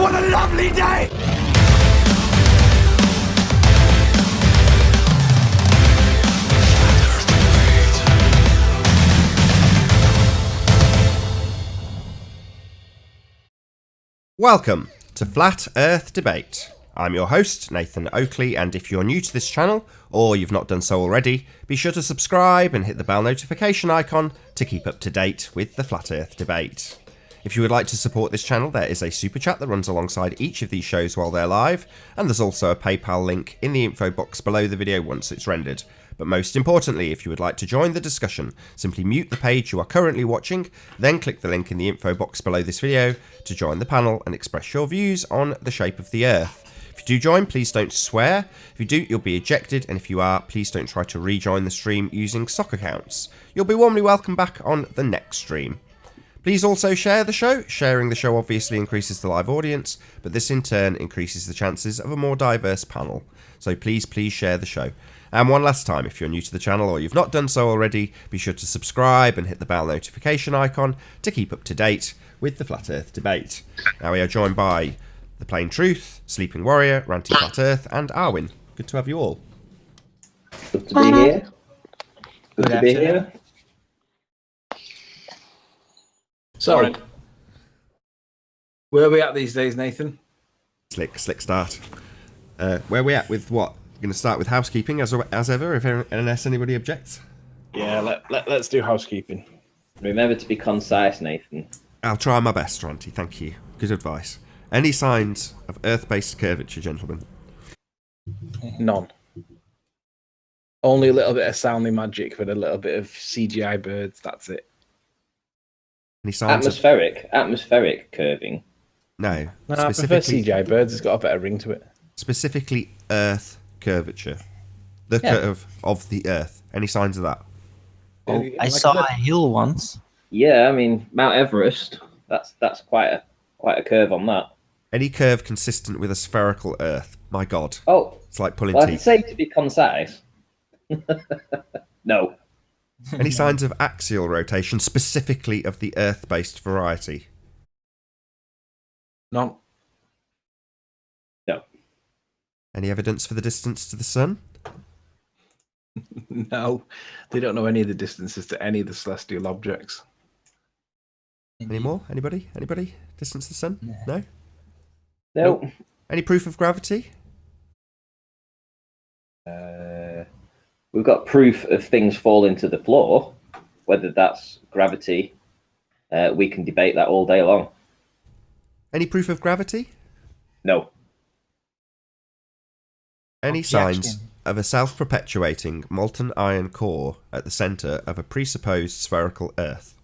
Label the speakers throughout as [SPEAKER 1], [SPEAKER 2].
[SPEAKER 1] What a lovely day!
[SPEAKER 2] Welcome to Flat Earth Debate. I'm your host, Nathan Oakley, and if you're new to this channel, or you've not done so already, be sure to subscribe and hit the bell notification icon to keep up to date with the Flat Earth Debate. If you would like to support this channel, there is a super chat that runs alongside each of these shows while they're live, and there's also a PayPal link in the info box below the video once it's rendered. But most importantly, if you would like to join the discussion, simply mute the page you are currently watching, then click the link in the info box below this video to join the panel and express your views on the shape of the Earth. If you do join, please don't swear. If you do, you'll be ejected, and if you are, please don't try to rejoin the stream using sock accounts. You'll be warmly welcome back on the next stream. Please also share the show. Sharing the show obviously increases the live audience, but this in turn increases the chances of a more diverse panel. So please share the show. And one last time, if you're new to the channel or you've not done so already, be sure to subscribe and hit the bell notification icon to keep up to date with the Flat Earth Debate. Now we are joined by The Plain Truth, Sleeping Warrior, Ranty Flat Earth, and Arwin. Good to have you all.
[SPEAKER 3] Good to be here. Good to be here.
[SPEAKER 4] So, where are we at these days, Nathan?
[SPEAKER 2] Slick start. Where are we at with what? We're going to start with housekeeping as ever, unless anybody objects.
[SPEAKER 4] Yeah, let's do housekeeping.
[SPEAKER 3] Remember to be concise, Nathan.
[SPEAKER 2] I'll try my best, Ranty. Thank you. Good advice. Any signs of Earth-based curvature, gentlemen?
[SPEAKER 4] None. Only a little bit of sounding magic with a little bit of CGI birds. That's it.
[SPEAKER 2] Any signs
[SPEAKER 3] Atmospheric curving.
[SPEAKER 2] No.
[SPEAKER 4] No, I prefer CGI birds. It's got a better ring to it.
[SPEAKER 2] Specifically, Earth curvature. The curve of the Earth. Any signs of that?
[SPEAKER 5] Oh, I saw a hill once.
[SPEAKER 3] Yeah, I mean Mount Everest. That's quite a curve on that.
[SPEAKER 2] Any curve consistent with a spherical Earth. My God.
[SPEAKER 3] Oh,
[SPEAKER 2] it's like pulling
[SPEAKER 3] well,
[SPEAKER 2] teeth.
[SPEAKER 3] I'd say to be concise. No.
[SPEAKER 2] Any signs of axial rotation, specifically of the Earth-based variety?
[SPEAKER 4] No.
[SPEAKER 3] No.
[SPEAKER 2] Any evidence for the distance to the Sun?
[SPEAKER 4] No. They don't know any of the distances to any of the celestial objects.
[SPEAKER 2] Any more? Anybody? Distance to the Sun? No?
[SPEAKER 3] No.
[SPEAKER 2] Any proof of gravity?
[SPEAKER 3] We've got proof of things falling to the floor. Whether that's gravity, we can debate that all day long.
[SPEAKER 2] Any proof of gravity?
[SPEAKER 3] No.
[SPEAKER 2] Any signs of a self-perpetuating molten iron core at the centre of a presupposed spherical Earth?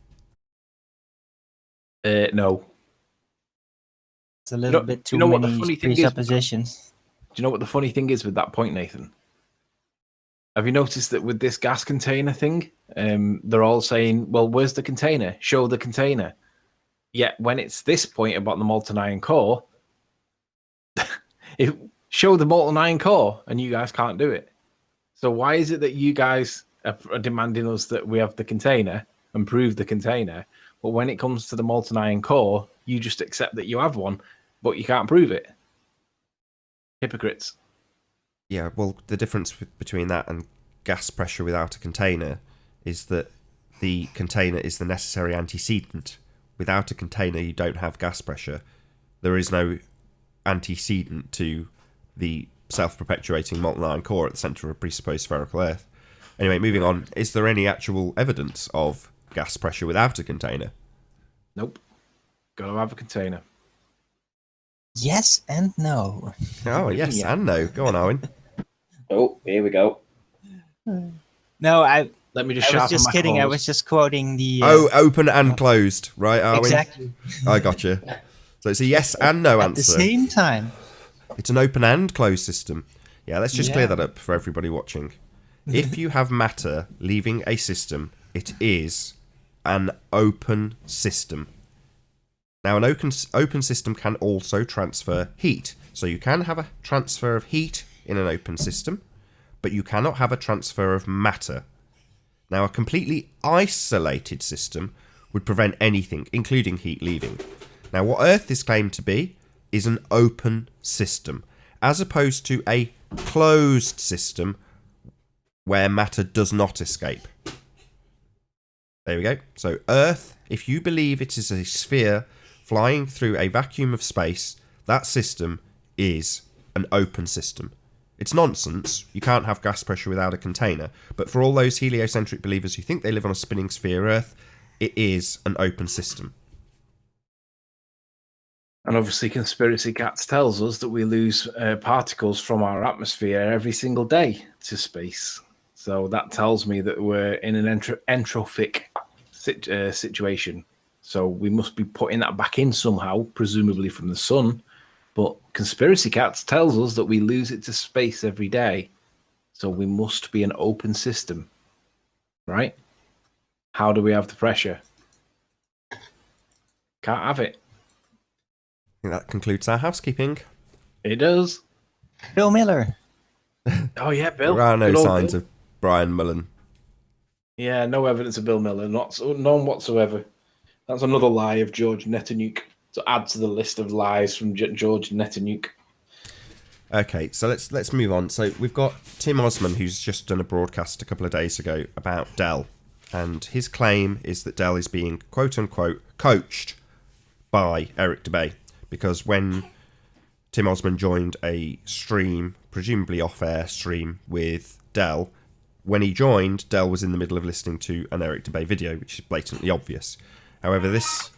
[SPEAKER 4] No.
[SPEAKER 5] It's a little bit too many presuppositions.
[SPEAKER 4] Do you know what the funny thing is with that point, Nathan? Have you noticed that with this gas container thing, they're all saying, well, where's the container? Show the container. Yet when it's this point about the molten iron core, show the molten iron core, and you guys can't do it. So why is it that you guys are demanding us that we have the container and prove the container, but when it comes to the molten iron core, you just accept that you have one, but you can't prove it? Hypocrites.
[SPEAKER 2] Yeah, well, the difference between that and gas pressure without a container is that the container is the necessary antecedent. Without a container, you don't have gas pressure. There is no antecedent to the self-perpetuating molten iron core at the centre of a presupposed spherical Earth. Anyway, moving on. Is there any actual evidence of gas pressure without a container?
[SPEAKER 4] Nope. Gotta have a container.
[SPEAKER 5] Yes and no.
[SPEAKER 2] Oh, yes and no. Go on, Owen.
[SPEAKER 3] Oh, here we go.
[SPEAKER 5] No, I
[SPEAKER 4] was
[SPEAKER 5] just kidding.
[SPEAKER 4] Claws.
[SPEAKER 5] I was just quoting the...
[SPEAKER 2] open and closed, right, Arwin?
[SPEAKER 5] Exactly.
[SPEAKER 2] I got you. So it's a yes and no
[SPEAKER 5] At
[SPEAKER 2] answer.
[SPEAKER 5] the same time.
[SPEAKER 2] It's an open and closed system. Yeah, let's just clear that up for everybody watching. If you have matter leaving a system, it is an open system. Now, an open system can also transfer heat. So you can have a transfer of heat in an open system, but you cannot have a transfer of matter. Now, a completely isolated system would prevent anything, including heat leaving. Now, what Earth is claimed to be is an open system, as opposed to a closed system where matter does not escape. There we go. So Earth, if you believe it is a sphere flying through a vacuum of space, that system is an open system. It's nonsense. You can't have gas pressure without a container. But for all those heliocentric believers who think they live on a spinning sphere Earth, it is an open system.
[SPEAKER 4] And obviously, Conspiracy Cats tells us that we lose particles from our atmosphere every single day to space. So that tells me that we're in an entrophic situation. So we must be putting that back in somehow, presumably from the sun. But Conspiracy Cats tells us that we lose it to space every day. So we must be an open system, right? How do we have the pressure? Can't have it.
[SPEAKER 2] I think that concludes our housekeeping.
[SPEAKER 4] It does.
[SPEAKER 5] Bill Miller.
[SPEAKER 4] Oh yeah, Bill.
[SPEAKER 2] There are no
[SPEAKER 4] Good old
[SPEAKER 2] signs
[SPEAKER 4] Bill.
[SPEAKER 2] of Brian Mullen.
[SPEAKER 4] Yeah, no evidence of Bill Miller, none whatsoever. That's another lie of George Netanyahu to add to the list of lies from George Netanyahu.
[SPEAKER 2] Okay, so let's move on. So we've got Tim Osman, who's just done a broadcast a couple of days ago about Dell, and his claim is that Dell is being quote unquote coached by Eric Dubay, because when Tim Osman joined a stream, presumably off-air stream with Dell, when he joined, Dell was in the middle of listening to an Eric Dubay video, which is blatantly obvious. However, this,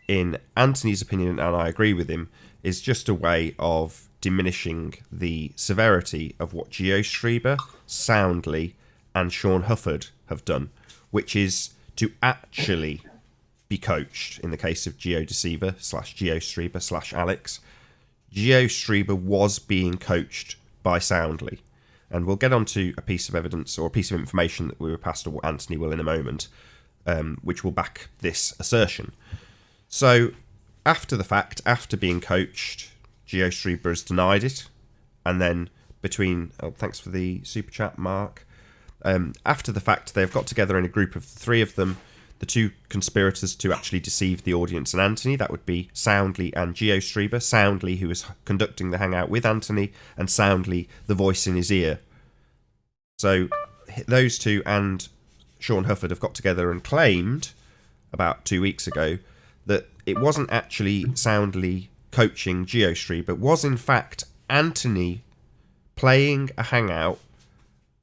[SPEAKER 2] in Anthony's opinion, and I agree with him, is just a way of diminishing the severity of what GeoStreber, Soundly, and Sean Hufford have done, which is to actually be coached. In the case of GeoDeceiver / GeoStreber / Alex, GeoStreber was being coached by Soundly. And we'll get on to a piece of evidence or a piece of information that we were passed, or Anthony will in a moment, which will back this assertion. So, after the fact, after being coached, GeoStreber has denied it. And then thanks for the super chat, Mark. After the fact, they've got together in a group of the three of them, the two conspirators to actually deceive the audience and Anthony. That would be Soundly and GeoStreber. Soundly, who was conducting the hangout with Anthony, and Soundly, the voice in his ear. So those two and Sean Hufford have got together and claimed about 2 weeks ago that it wasn't actually Soundly coaching GeoStreber, but was in fact Anthony playing a hangout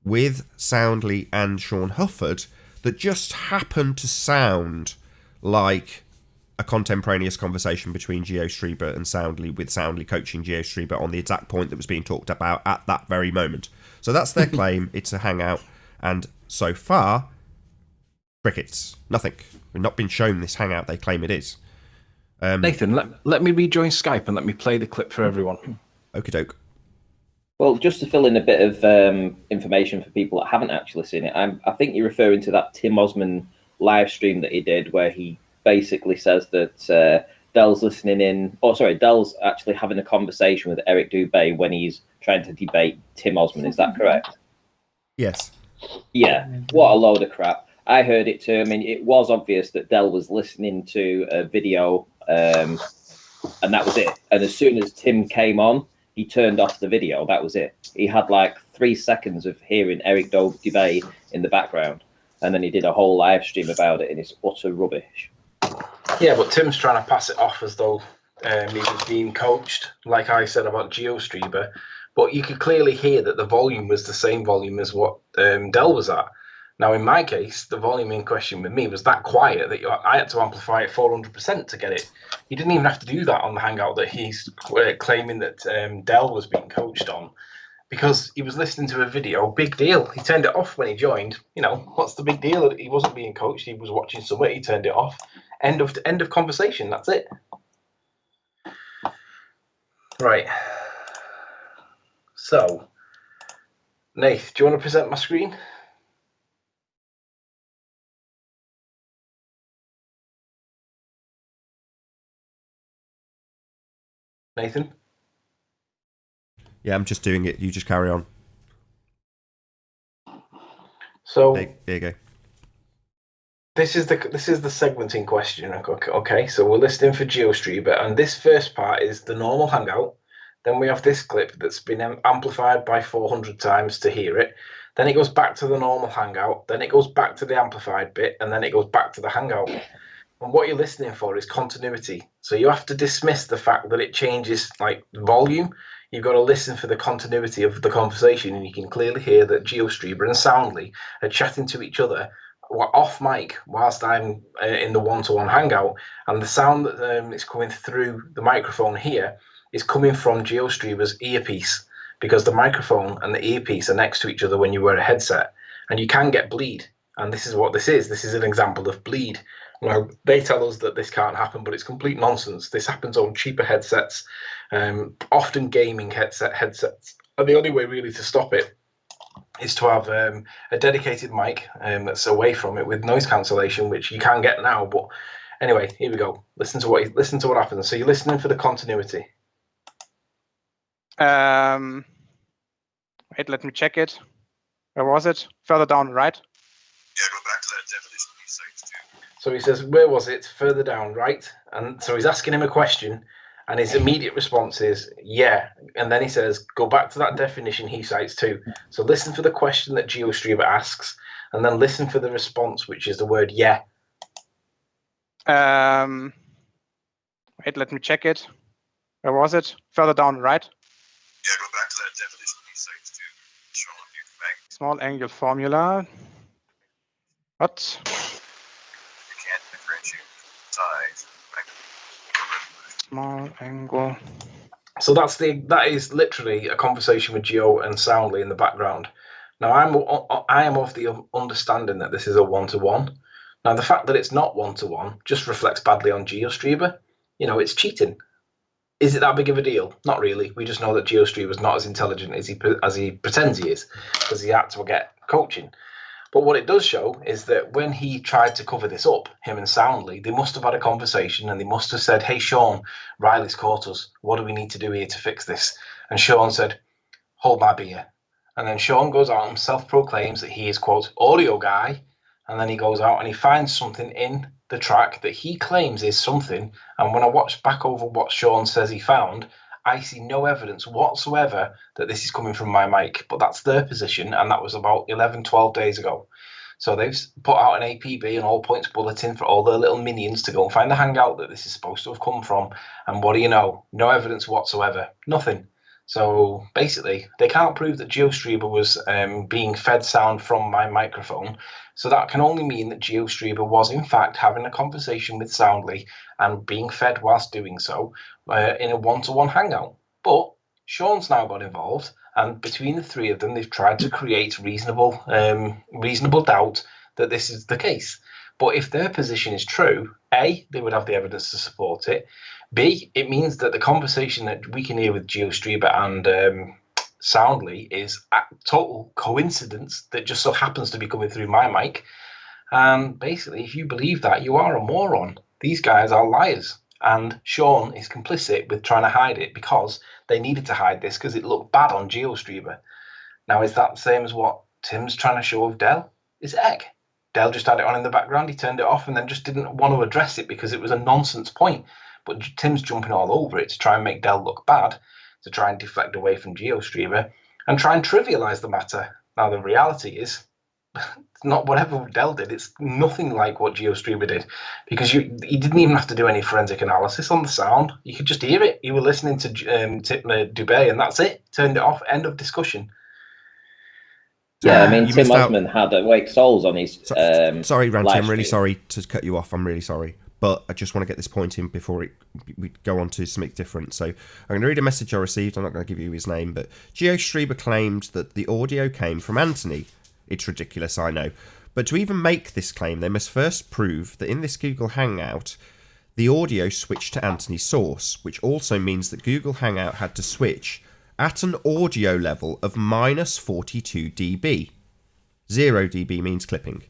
[SPEAKER 2] with Soundly and Sean Hufford that just happened to sound like a contemporaneous conversation between GeoStreber and Soundly, with Soundly coaching GeoStreber on the exact point that was being talked about at that very moment. So that's their claim. It's a hangout, and so far, crickets. Nothing. We've not been shown this hangout they claim it is.
[SPEAKER 4] Nathan, let me rejoin Skype and let me play the clip for everyone.
[SPEAKER 2] Okie doke.
[SPEAKER 3] Well, just to fill in a bit of information for people that haven't actually seen it, I think you're referring to that Tim Osman live stream that he did, where he basically says that Dell's listening in. Oh, sorry, Dell's actually having a conversation with Eric Dubay when he's trying to debate Tim Osman. Is that correct?
[SPEAKER 2] Yes.
[SPEAKER 3] Yeah. What a load of crap. I heard it too. I mean, it was obvious that Dell was listening to a video, and that was it. And as soon as Tim came on, he turned off the video. That was it. He had like 3 seconds of hearing Eric Dubay in the background, and then he did a whole live stream about it, and it's utter rubbish.
[SPEAKER 1] Yeah, but Tim's trying to pass it off as though he was being coached, like I said about GeoStreber. But you could clearly hear that the volume was the same volume as what Dell was at. Now, in my case, the volume in question with me was that quiet that I had to amplify it 400% to get it. You didn't even have to do that on the Hangout that he's claiming that Dell was being coached on, because he was listening to a video. Big deal. He turned it off when he joined. You know, what's the big deal? He wasn't being coached. He was watching somewhere. He turned it off. End of conversation. That's it. Right. So, Nath, do you want to present my screen? Nathan?
[SPEAKER 2] Yeah, I'm just doing it. You just carry on.
[SPEAKER 1] So,
[SPEAKER 2] There you go.
[SPEAKER 1] This is the segmenting question. Okay, so we're listening for GeoStreamer, and this first part is the normal hangout. Then we have this clip that's been amplified by 400 times to hear it. Then it goes back to the normal hangout. Then it goes back to the amplified bit, and then it goes back to the hangout. And what you're listening for is continuity. So you have to dismiss the fact that it changes like volume. You've got to listen for the continuity of the conversation, and you can clearly hear that GeoStreamer and Soundly are chatting to each other off mic whilst I'm in the one-to-one hangout, and the sound that is coming through the microphone here is coming from GeoStreamer's earpiece, because the microphone and the earpiece are next to each other when you wear a headset, and you can get bleed. And this is what this is. This is an example of bleed. Now, they tell us that this can't happen, but it's complete nonsense. This happens on cheaper headsets, often gaming headsets. And the only way really to stop it is to have a dedicated mic that's away from it with noise cancellation, which you can get now. But anyway, here we go. Listen to what happens. So you're listening for the continuity.
[SPEAKER 6] Wait, let me check it. Where was it? Further down, right?
[SPEAKER 7] Yeah, go back to that definition he cites too.
[SPEAKER 1] So he says, where was it? Further down, right? And so he's asking him a question, and his immediate response is, yeah. And then he says, go back to that definition he cites too. So listen for the question that GeoStreamer asks, and then listen for the response, which is the word yeah.
[SPEAKER 6] Wait, let me check it. Where was it? Further down, right?
[SPEAKER 7] Yeah, go back to that definition he cites too. Sean, you can make
[SPEAKER 6] Small angle formula. What?
[SPEAKER 7] you can't differentiate size.
[SPEAKER 6] Small angle.
[SPEAKER 1] So that is literally a conversation with Geo and Soundly in the background. Now I am of the understanding that this is a one-to-one. Now the fact that it's not one-to-one just reflects badly on GeoStreamer. You know, it's cheating. Is it that big of a deal? Not really. We just know that GeoStreamer is not as intelligent as he pretends he is, because he had to get coaching. But what it does show is that when he tried to cover this up, him and Soundly, they must have had a conversation, and they must have said, hey, Sean, Riley's caught us. What do we need to do here to fix this? And Sean said, hold my beer. And then Sean goes out and self-proclaims that he is, quote, audio guy. And then he goes out and he finds something in the track that he claims is something. And when I watch back over what Sean says he found, I see no evidence whatsoever that this is coming from my mic, but that's their position, and that was about 11, 12 days ago. So they've put out an APB, an all points bulletin, for all their little minions to go and find the hangout that this is supposed to have come from. And what do you know? No evidence whatsoever. Nothing. So basically, they can't prove that GeoStreamer was being fed sound from my microphone. So that can only mean that GeoStreamer was in fact having a conversation with Soundly and being fed whilst doing so in a one-to-one hangout. But Sean's now got involved, and between the three of them, they've tried to create reasonable doubt that this is the case. But if their position is true, A, they would have the evidence to support it. B, it means that the conversation that we can hear with GeoStreamer and Soundly is a total coincidence that just so happens to be coming through my mic. And basically, if you believe that, you are a moron. These guys are liars. And Sean is complicit with trying to hide it because they needed to hide this because it looked bad on GeoStreamer. Now, is that the same as what Tim's trying to show with Dell? Is heck. Dell just had it on in the background, he turned it off and then just didn't want to address it because it was a nonsense point. But Tim's jumping all over it to try and make Dell look bad, to try and deflect away from GeoStreamer and try and trivialize the matter. Now, the reality is, it's not whatever Dell did. It's nothing like what GeoStreamer did, because you didn't even have to do any forensic analysis on the sound. You could just hear it. You were listening to Dubé, and that's it. Turned it off. End of discussion.
[SPEAKER 3] Yeah, I mean, Tim Osman had Awake Souls on his.
[SPEAKER 2] Sorry, Ranty, I'm really sorry to cut you off. I'm really sorry. But I just want to get this point in before we go on to something different. So I'm going to read a message I received. I'm not going to give you his name, but GeoStreamer claimed that the audio came from Anthony. It's ridiculous, I know. But to even make this claim, they must first prove that in this Google Hangout, the audio switched to Anthony's source, which also means that Google Hangout had to switch at an audio level of minus 42 dB. 0 dB means clipping.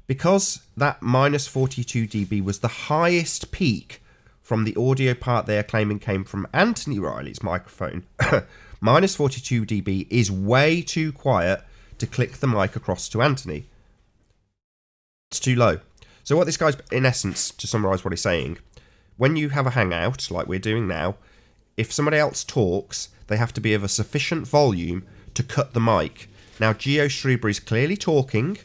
[SPEAKER 2] Because that minus 42 dB was the highest peak from the audio part they are claiming came from Anthony Riley's microphone, minus 42 dB is way too quiet to click the mic across to Anthony. It's too low. So what this guy's, in essence, to summarise what he's saying, when you have a hangout, like we're doing now, if somebody else talks, they have to be of a sufficient volume to cut the mic. Now, GeoStreaber is clearly talking,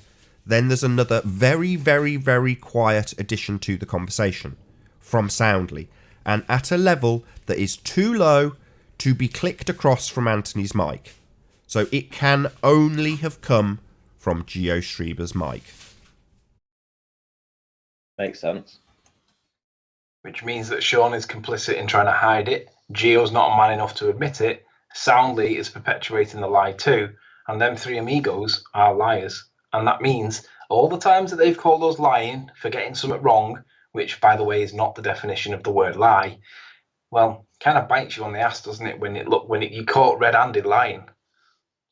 [SPEAKER 2] then there's another very, very, very quiet addition to the conversation from Soundly, and at a level that is too low to be clicked across from Anthony's mic. So it can only have come from GeoStreaber's mic.
[SPEAKER 3] Makes sense.
[SPEAKER 1] Which means that Sean is complicit in trying to hide it. Geo's not a man enough to admit it. Soundly is perpetuating the lie too. And them three amigos are liars. And that means all the times that they've called us lying for getting something wrong, which, by the way, is not the definition of the word lie, well, kind of bites you on the ass, doesn't it, when you caught red-handed lying.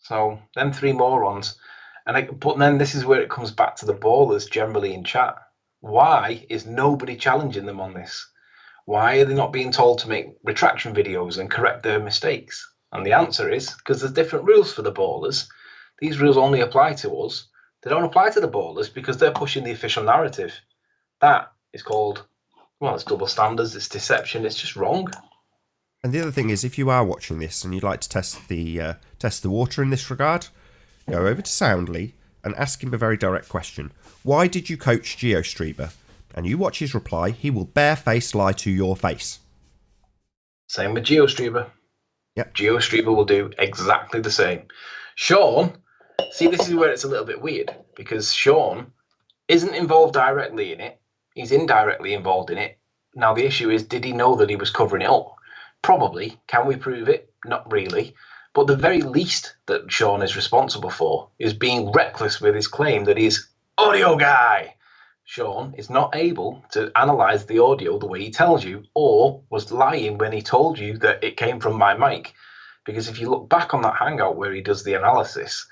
[SPEAKER 1] So, them three morons. But then this is where it comes back to the ballers generally in chat. Why is nobody challenging them on this? Why are they not being told to make retraction videos and correct their mistakes? And the answer is because there's different rules for the ballers. These rules only apply to us. They don't apply to the ballers because they're pushing the official narrative. That is called, well, it's double standards, it's deception, it's just wrong.
[SPEAKER 2] And the other thing is, if you are watching this and you'd like to test the water in this regard, go over to Soundly and ask him a very direct question. Why did you coach GeoStreaber? And you watch his reply, he will barefaced lie to your face.
[SPEAKER 1] Same with GeoStreaber.
[SPEAKER 2] Yep.
[SPEAKER 1] GeoStreaber will do exactly the same. Sean, see, this is where it's a little bit weird, because Sean isn't involved directly in it. He's indirectly involved in it. Now, the issue is, did he know that he was covering it up? Probably. Can we prove it? Not really. But the very least that Sean is responsible for is being reckless with his claim that he's audio guy. Sean is not able to analyze the audio the way he tells you, or was lying when he told you that it came from my mic. Because if you look back on that hangout where he does the analysis,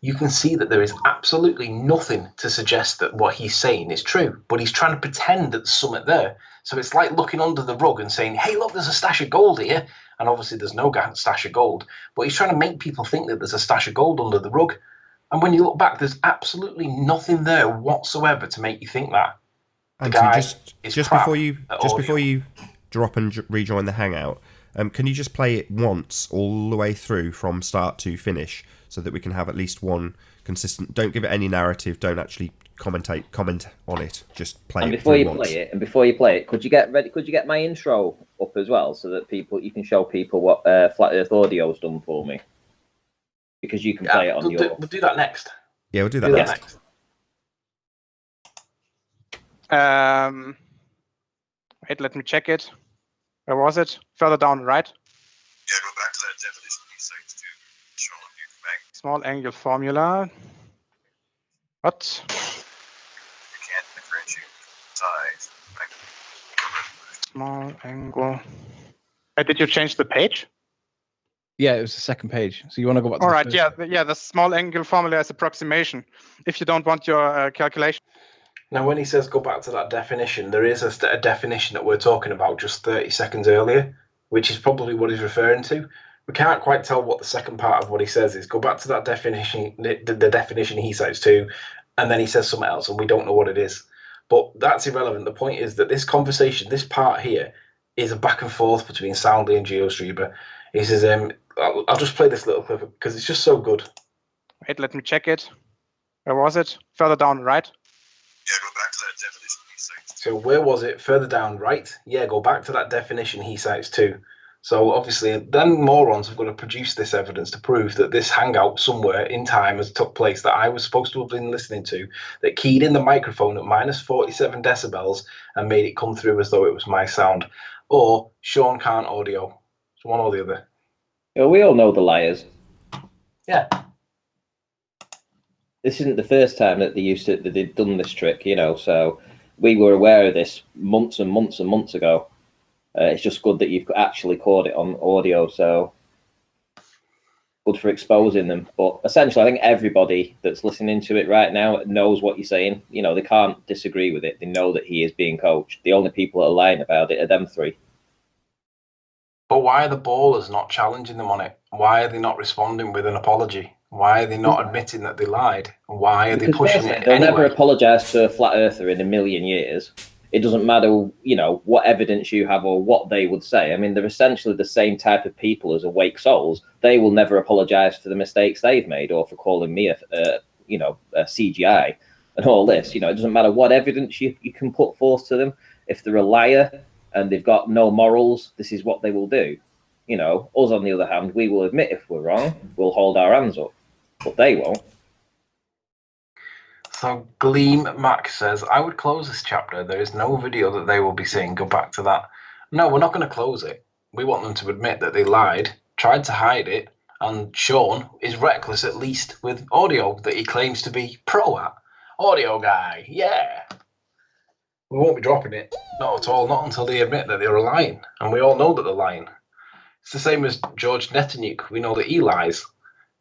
[SPEAKER 1] you can see that there is absolutely nothing to suggest that what he's saying is true, but he's trying to pretend that there's something there. So it's like looking under the rug and saying, hey, look, there's a stash of gold here. And obviously there's no stash of gold, but he's trying to make people think that there's a stash of gold under the rug. And when you look back, there's absolutely nothing there whatsoever to make you think that.
[SPEAKER 2] And just before you drop and rejoin the hangout, can you just play it once all the way through from start to finish, so that we can have at least one consistent? Don't give it any narrative. Don't actually comment on it. Just play it.
[SPEAKER 3] Before you play it, could you get my intro up as well, so that you can show people what Flat Earth Audio's done for me? Because you can play it on your.
[SPEAKER 1] We'll do that next.
[SPEAKER 2] Yeah, we'll do that next.
[SPEAKER 6] Wait, let me check it. Where was it? Further down, right?
[SPEAKER 7] Yeah, go back to that definition he cites to show you can make.
[SPEAKER 6] Small angle formula. What?
[SPEAKER 7] You can't differentiate size.
[SPEAKER 6] Small angle. Did you change the page?
[SPEAKER 4] Yeah, it was the second page. So you want to go back to
[SPEAKER 6] all right, yeah, the small angle formula is approximation. If you don't want your calculation.
[SPEAKER 1] Now, when he says go back to that definition, there is a definition that we're talking about just 30 seconds earlier, which is probably what he's referring to. We can't quite tell what the second part of what he says is. Go back to that definition, the definition he cites too, and then he says something else, and we don't know what it is. But that's irrelevant. The point is that this conversation, this part here, is a back and forth between Soundly and GeoStreaber. He says, I'll just play this little clip because it's just so good.
[SPEAKER 6] Wait, let me check it. Where was it? Further down, right?
[SPEAKER 7] Yeah, go back to that definition he cites.
[SPEAKER 1] So where was it? Further down, right? Yeah, go back to that definition he cites too. So obviously, then morons have got to produce this evidence to prove that this hangout somewhere in time has took place that I was supposed to have been listening to, that keyed in the microphone at minus 47 decibels and made it come through as though it was my sound. Or Sean can't audio. It's one or the other.
[SPEAKER 3] Well, we all know the liars.
[SPEAKER 1] Yeah.
[SPEAKER 3] This isn't the first time that they've done this trick, so we were aware of this months and months and months ago. It's just good that you've actually caught it on audio, so good for exposing them. But essentially, I think everybody that's listening to it right now knows what you're saying. They can't disagree with it. They know that he is being coached. The only people that are lying about it are them three.
[SPEAKER 1] But why are the ballers not challenging them on it? Why are they not responding with an apology? Why are they not admitting that they lied? Why are they pushing
[SPEAKER 3] firstly,
[SPEAKER 1] it
[SPEAKER 3] they'll never
[SPEAKER 1] anyway?
[SPEAKER 3] apologise to a flat earther in a million years. It doesn't matter, what evidence you have or what they would say. I mean, they're essentially the same type of people as awake souls. They will never apologise for the mistakes they've made or for calling me a CGI and all this. It doesn't matter what evidence you can put forth to them. If they're a liar and they've got no morals, this is what they will do. Us on the other hand, we will admit if we're wrong, we'll hold our hands up, but they won't.
[SPEAKER 1] So Gleam Mac says, I would close this chapter. There is no video that they will be saying, go back to that. No, we're not going to close it. We want them to admit that they lied, tried to hide it, and Sean is reckless, at least with audio that he claims to be pro at. Audio guy, yeah. We won't be dropping it. Not at all, not until they admit that they're lying. And we all know that they're lying. It's the same as George Netanyahu. We know that he lies.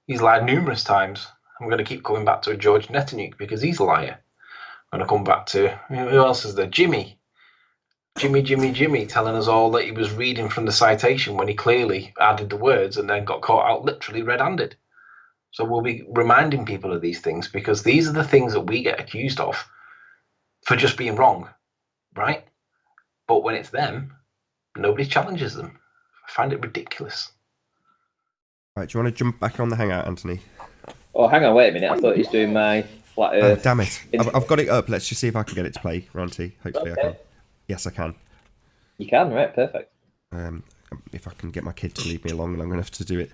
[SPEAKER 1] He's lied numerous times. I'm going to keep coming back to George Netanyahu because he's a liar. I'm going to come back to, who else is there? Jimmy, telling us all that he was reading from the citation when he clearly added the words and then got caught out literally red-handed. So we'll be reminding people of these things because these are the things that we get accused of for just being wrong, right? But when it's them, nobody challenges them. I find it ridiculous.
[SPEAKER 2] Right, do you want to jump back on the Hangout, Anthony?
[SPEAKER 3] Oh, hang on, wait a minute. I thought he was doing my flat Earth.
[SPEAKER 2] Oh, damn it. I've got it up. Let's just see if I can get it to play, Ranty. Hopefully I can. Yes, I can.
[SPEAKER 3] You can, right? Perfect.
[SPEAKER 2] If I can get my kid to leave me alone long enough to do it.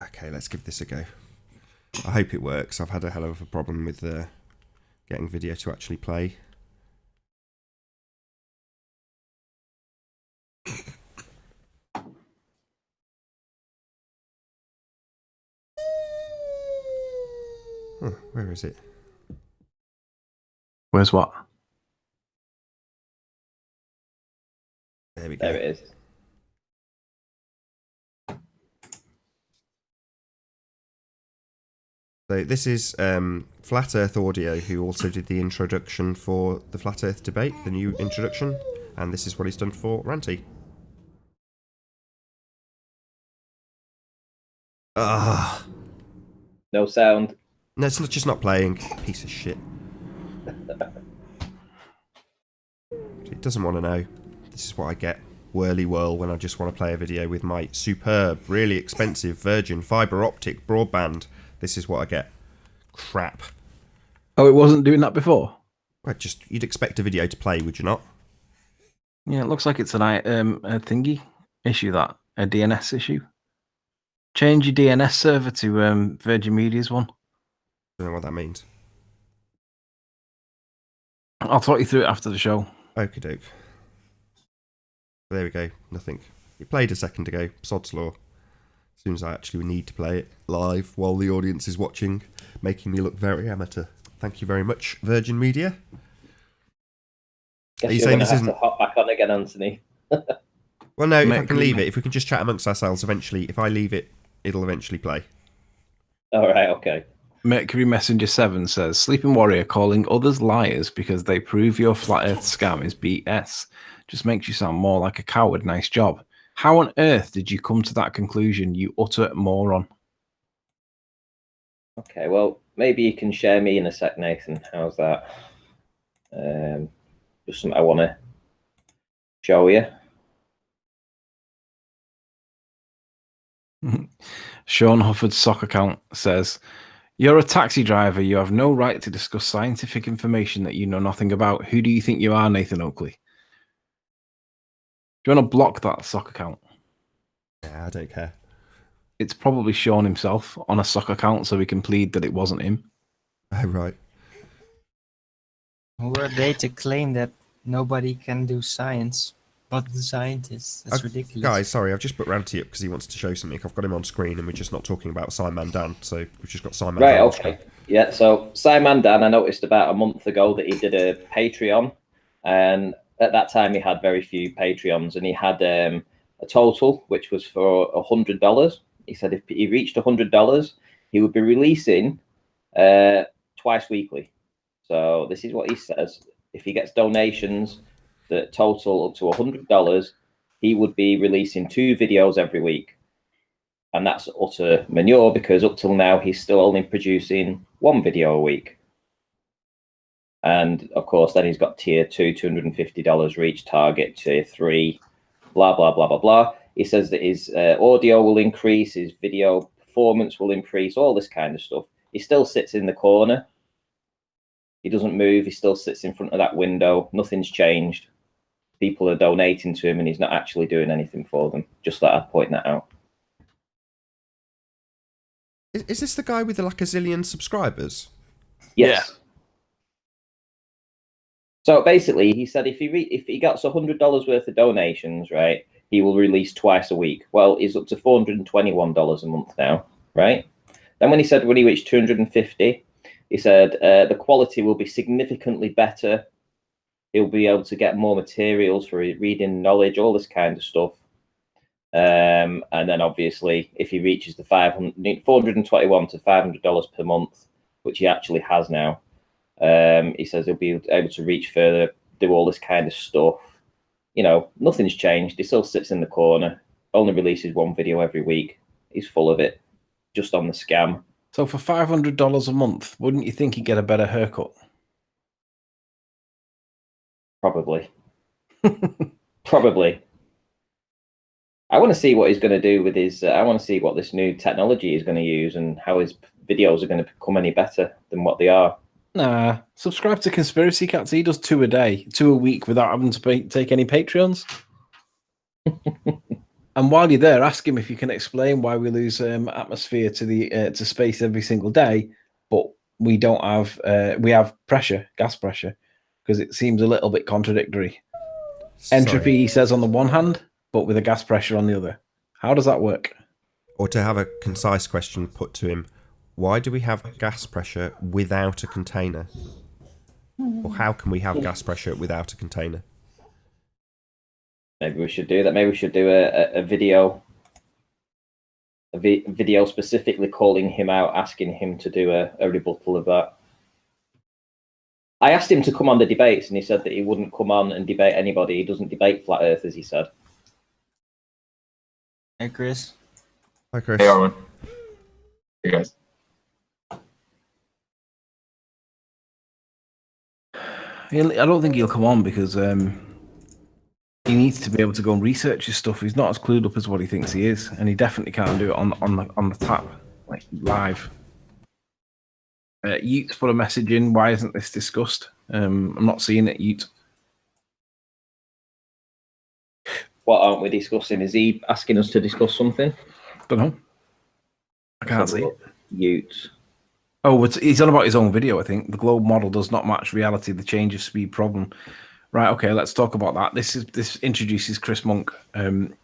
[SPEAKER 2] Okay, let's give this a go. I hope it works. I've had a hell of a problem with getting video to actually play. Where is it?
[SPEAKER 4] Where's what?
[SPEAKER 2] There we go.
[SPEAKER 3] There it is.
[SPEAKER 2] So this is Flat Earth Audio, who also did the introduction for the Flat Earth debate, the new introduction, and this is what he's done for Ranty. Ah.
[SPEAKER 3] No sound.
[SPEAKER 2] No, it's just not playing. Piece of shit. It doesn't want to know. This is what I get. Whirly whirl when I just want to play a video with my superb, really expensive Virgin fibre optic broadband. This is what I get. Crap.
[SPEAKER 4] Oh, it wasn't doing that before?
[SPEAKER 2] Well, you'd expect a video to play, would you not?
[SPEAKER 4] Yeah, it looks like it's a thingy issue, a DNS issue. Change your DNS server to Virgin Media's one.
[SPEAKER 2] I don't know what that means.
[SPEAKER 4] I'll talk you through it after the show.
[SPEAKER 2] Okie doke. There we go. Nothing. It played a second ago. Sod's law. As soon as I actually need to play it live while the audience is watching, making me look very amateur. Thank you very much, Virgin Media.
[SPEAKER 3] Guess you're going to have to hop back on again, Anthony.
[SPEAKER 2] Well, no, if I can leave it, if we can just chat amongst ourselves, eventually, if I leave it, it'll eventually play.
[SPEAKER 3] All right, okay.
[SPEAKER 4] Mercury Messenger 7 says, Sleeping Warrior calling others liars because they prove your flat earth scam is BS. Just makes you sound more like a coward. Nice job. How on earth did you come to that conclusion, you utter moron?
[SPEAKER 3] Okay, well, maybe you can share me in a sec, Nathan. How's that? Just something I want to show you.
[SPEAKER 4] Sean Hufford's sock account says, you're a taxi driver. You have no right to discuss scientific information that you know nothing about. Who do you think you are, Nathan Oakley? Do you want to block that sock account?
[SPEAKER 2] Yeah, I don't care.
[SPEAKER 4] It's probably Sean himself on a sock account so we can plead that it wasn't him.
[SPEAKER 2] Oh, right.
[SPEAKER 5] Who are they to claim that nobody can do science but the scientists? That's ridiculous.
[SPEAKER 2] Guys, sorry, I've just put Ranty up because he wants to show something. I've got him on screen and we're just not talking about Simon Dan, so we've just got Simon Dan on screen.
[SPEAKER 3] Yeah, so Simon Dan, I noticed about a month ago that he did a Patreon, and at that time he had very few Patreons, and he had a total which was for $100. He said if he reached $100, he would be releasing twice weekly. So this is what he says: if he gets donations that total up to $100, he would be releasing 2 videos every week. And that's utter manure, because up till now, he's still only producing 1 video a week. And of course, then he's got tier 2, $250 reach target, tier 3, blah, blah, blah, blah, blah. He says that his audio will increase, his video performance will increase, all this kind of stuff. He still sits in the corner. He doesn't move. He still sits in front of that window. Nothing's changed. People are donating to him and he's not actually doing anything for them. Just that I'd point that out.
[SPEAKER 2] Is this the guy with like a zillion subscribers?
[SPEAKER 3] Yes. Yeah. So basically, he said if he gets $100 worth of donations, right, he will release twice a week. Well, he's up to $421 a month now, right? Then when he said when he reached 250, he said the quality will be significantly better. He'll be able to get more materials for reading knowledge, all this kind of stuff. And then obviously, if he reaches the $421 to $500 per month, which he actually has now, he says he'll be able to reach further, do all this kind of stuff. You know, nothing's changed. He still sits in the corner, only releases 1 video every week. He's full of it, just on the scam.
[SPEAKER 4] So for $500 a month, wouldn't you think he'd get a better haircut?
[SPEAKER 3] Probably. Probably. I want to see what he's going to do with his. I want to see what this new technology he's going to use and how his videos are going to become any better than what they are.
[SPEAKER 4] Nah, subscribe to Conspiracy Cats. He does 2 a day, 2 a week without having to take any Patreons. And while you're there, ask him if you can explain why we lose atmosphere to the to space every single day, but we don't have we have pressure, gas pressure, because it seems a little bit contradictory. Entropy, he says, on the one hand, but with a gas pressure on the other. How does that work?
[SPEAKER 2] Or to have a concise question put to him, why do we have gas pressure without a container? Or how can we have gas pressure without a container?
[SPEAKER 3] Maybe we should do that. Maybe we should do a video, video specifically calling him out, asking him to do a rebuttal of that. I asked him to come on the debates, and he said that he wouldn't come on and debate anybody. He doesn't debate flat earthers, he said.
[SPEAKER 5] Hey, Chris.
[SPEAKER 2] Hi, Chris.
[SPEAKER 7] Hey, Arwen. Hey, guys.
[SPEAKER 4] I don't think he'll come on because he needs to be able to go and research his stuff. He's not as clued up as what he thinks he is, and he definitely can't do it on the tap, like live. Ute put a message in. Why isn't this discussed? I'm not seeing it, Ute.
[SPEAKER 3] What aren't we discussing? Is he asking us to discuss something?
[SPEAKER 4] Don't know. I can't see it.
[SPEAKER 3] Ute.
[SPEAKER 4] Oh, he's on about his own video, I think. The globe model does not match reality, the change of speed problem. Right, okay, let's talk about that. This introduces Chris Monk.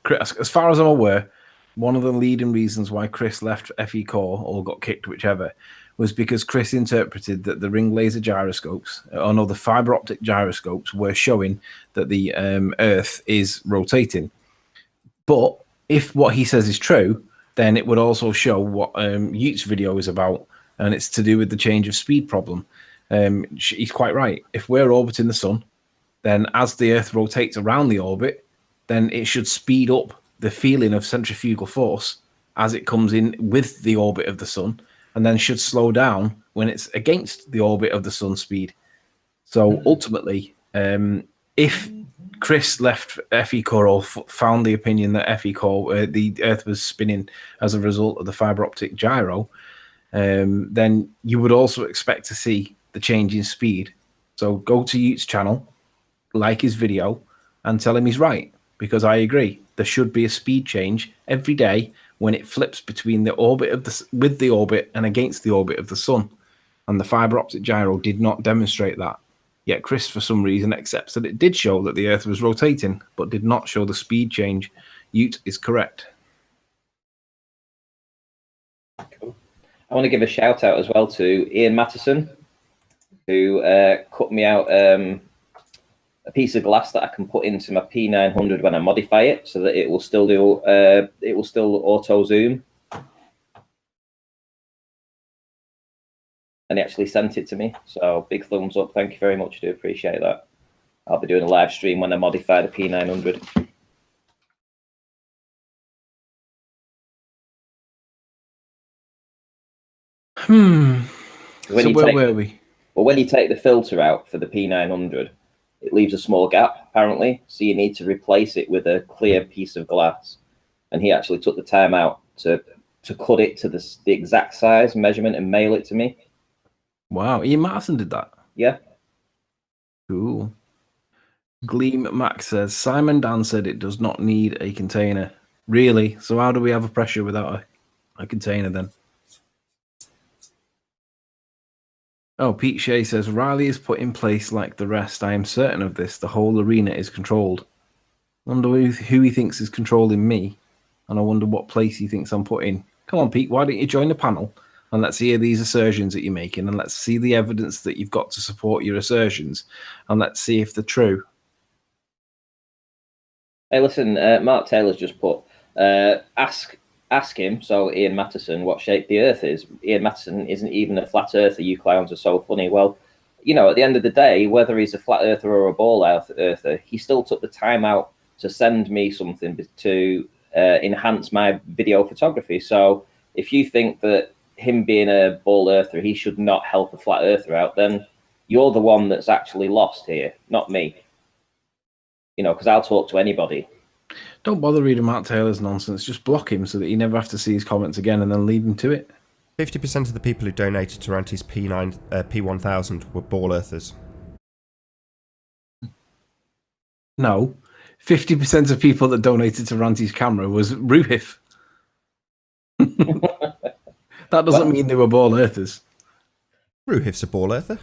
[SPEAKER 4] Chris, as far as I'm aware, one of the leading reasons why Chris left FE Core or got kicked, whichever, was because Chris interpreted that the ring laser gyroscopes, or no, the fiber optic gyroscopes were showing that the Earth is rotating. But if what he says is true, then it would also show what Ute's video is about, and it's to do with the change of speed problem. He's quite right. If we're orbiting the sun, then as the Earth rotates around the orbit, then it should speed up the feeling of centrifugal force as it comes in with the orbit of the sun, and then should slow down when it's against the orbit of the sun speed. So ultimately, if Chris left FE Core or found the opinion that FE Core, the Earth was spinning as a result of the fiber optic gyro, then you would also expect to see the change in speed. So go to Ute's channel, like his video, and tell him he's right, because I agree. There should be a speed change every day when it flips between the orbit of with the orbit and against the orbit of the sun. And the fiber optic gyro did not demonstrate that. Yet Chris, for some reason, accepts that it did show that the Earth was rotating, but did not show the speed change. Ute is correct.
[SPEAKER 3] Cool. I want to give a shout out as well to Ian Matteson, who cut me out a piece of glass that I can put into my P900 when I modify it, so that it will still do it will still auto zoom. And he actually sent it to me, so big thumbs up. Thank you very much. I do appreciate that. I'll be doing a live stream when I modify the P900. When
[SPEAKER 4] So
[SPEAKER 3] you
[SPEAKER 4] where
[SPEAKER 3] take,
[SPEAKER 4] were we?
[SPEAKER 3] well, when you take the filter out for the P900, it leaves a small gap apparently, so you need to replace it with a clear piece of glass. And he actually took the time out to cut it to the exact size measurement and mail it to me.
[SPEAKER 4] Wow, Ian Matterson did that.
[SPEAKER 3] Yeah.
[SPEAKER 4] Cool. Gleam Max says Simon Dan said it does not need a container. Really? So how do we have a pressure without a container then? Oh, Pete Shea says Riley is put in place like the rest. I am certain of this. The whole arena is controlled. Wonder who he thinks is controlling me, and I wonder what place he thinks I'm put in. Come on, Pete, why don't you join the panel and let's hear these assertions that you're making, and let's see the evidence that you've got to support your assertions, and let's see if they're true.
[SPEAKER 3] Hey, listen, Mark Taylor's just put, ask him, so Ian Matterson, what shape the Earth is. Ian Matterson isn't even a flat earther. You clowns are so funny. Well, you know, at the end of the day, whether he's a flat earther or a ball earther, he still took the time out to send me something to enhance my video photography. So if you think that him being a ball earther, he should not help a flat earther out, then you're the one that's actually lost here, not me. You know, because I'll talk to anybody.
[SPEAKER 4] Don't bother reading Mark Taylor's nonsense. Just block him so that you never have to see his comments again, and then leave him to it.
[SPEAKER 2] 50% of the people who donated to Ranty's P1000 were ball earthers.
[SPEAKER 4] No, 50% of people that donated to Ranty's camera was Ruhif. That doesn't mean they were ball earthers.
[SPEAKER 2] Ruhif's a ball earther.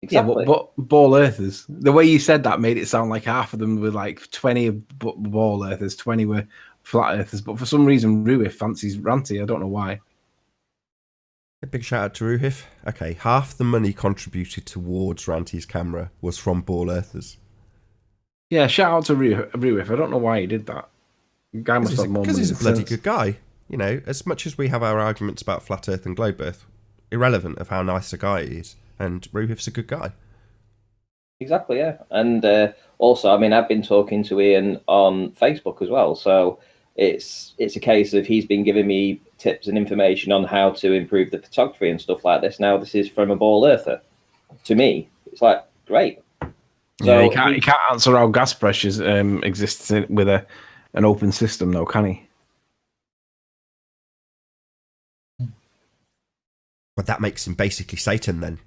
[SPEAKER 3] Exactly.
[SPEAKER 4] Yeah, but ball earthers. The way you said that made it sound like half of them were like 20 ball earthers, 20 were flat earthers. But for some reason, Ruhif fancies Ranty. I don't know why.
[SPEAKER 2] A big shout out to Ruhif. Okay, half the money contributed towards Ranty's camera was from ball earthers.
[SPEAKER 4] Yeah, shout out to Ruhif. I don't know why he did that. The guy must have more money.
[SPEAKER 2] Because he's a bloody good guy. You know, as much as we have our arguments about flat earth and globe earth, irrelevant of how nice a guy he is. And Ruhif's a good guy.
[SPEAKER 3] Exactly, yeah. And also, I mean, I've been talking to Ian on Facebook as well. So it's a case of he's been giving me tips and information on how to improve the photography and stuff like this. Now, this is from a ball earther. To me, it's like, great.
[SPEAKER 4] So yeah, he can't answer how gas pressures exists with an open system, though, can he?
[SPEAKER 2] But that makes him basically Satan then.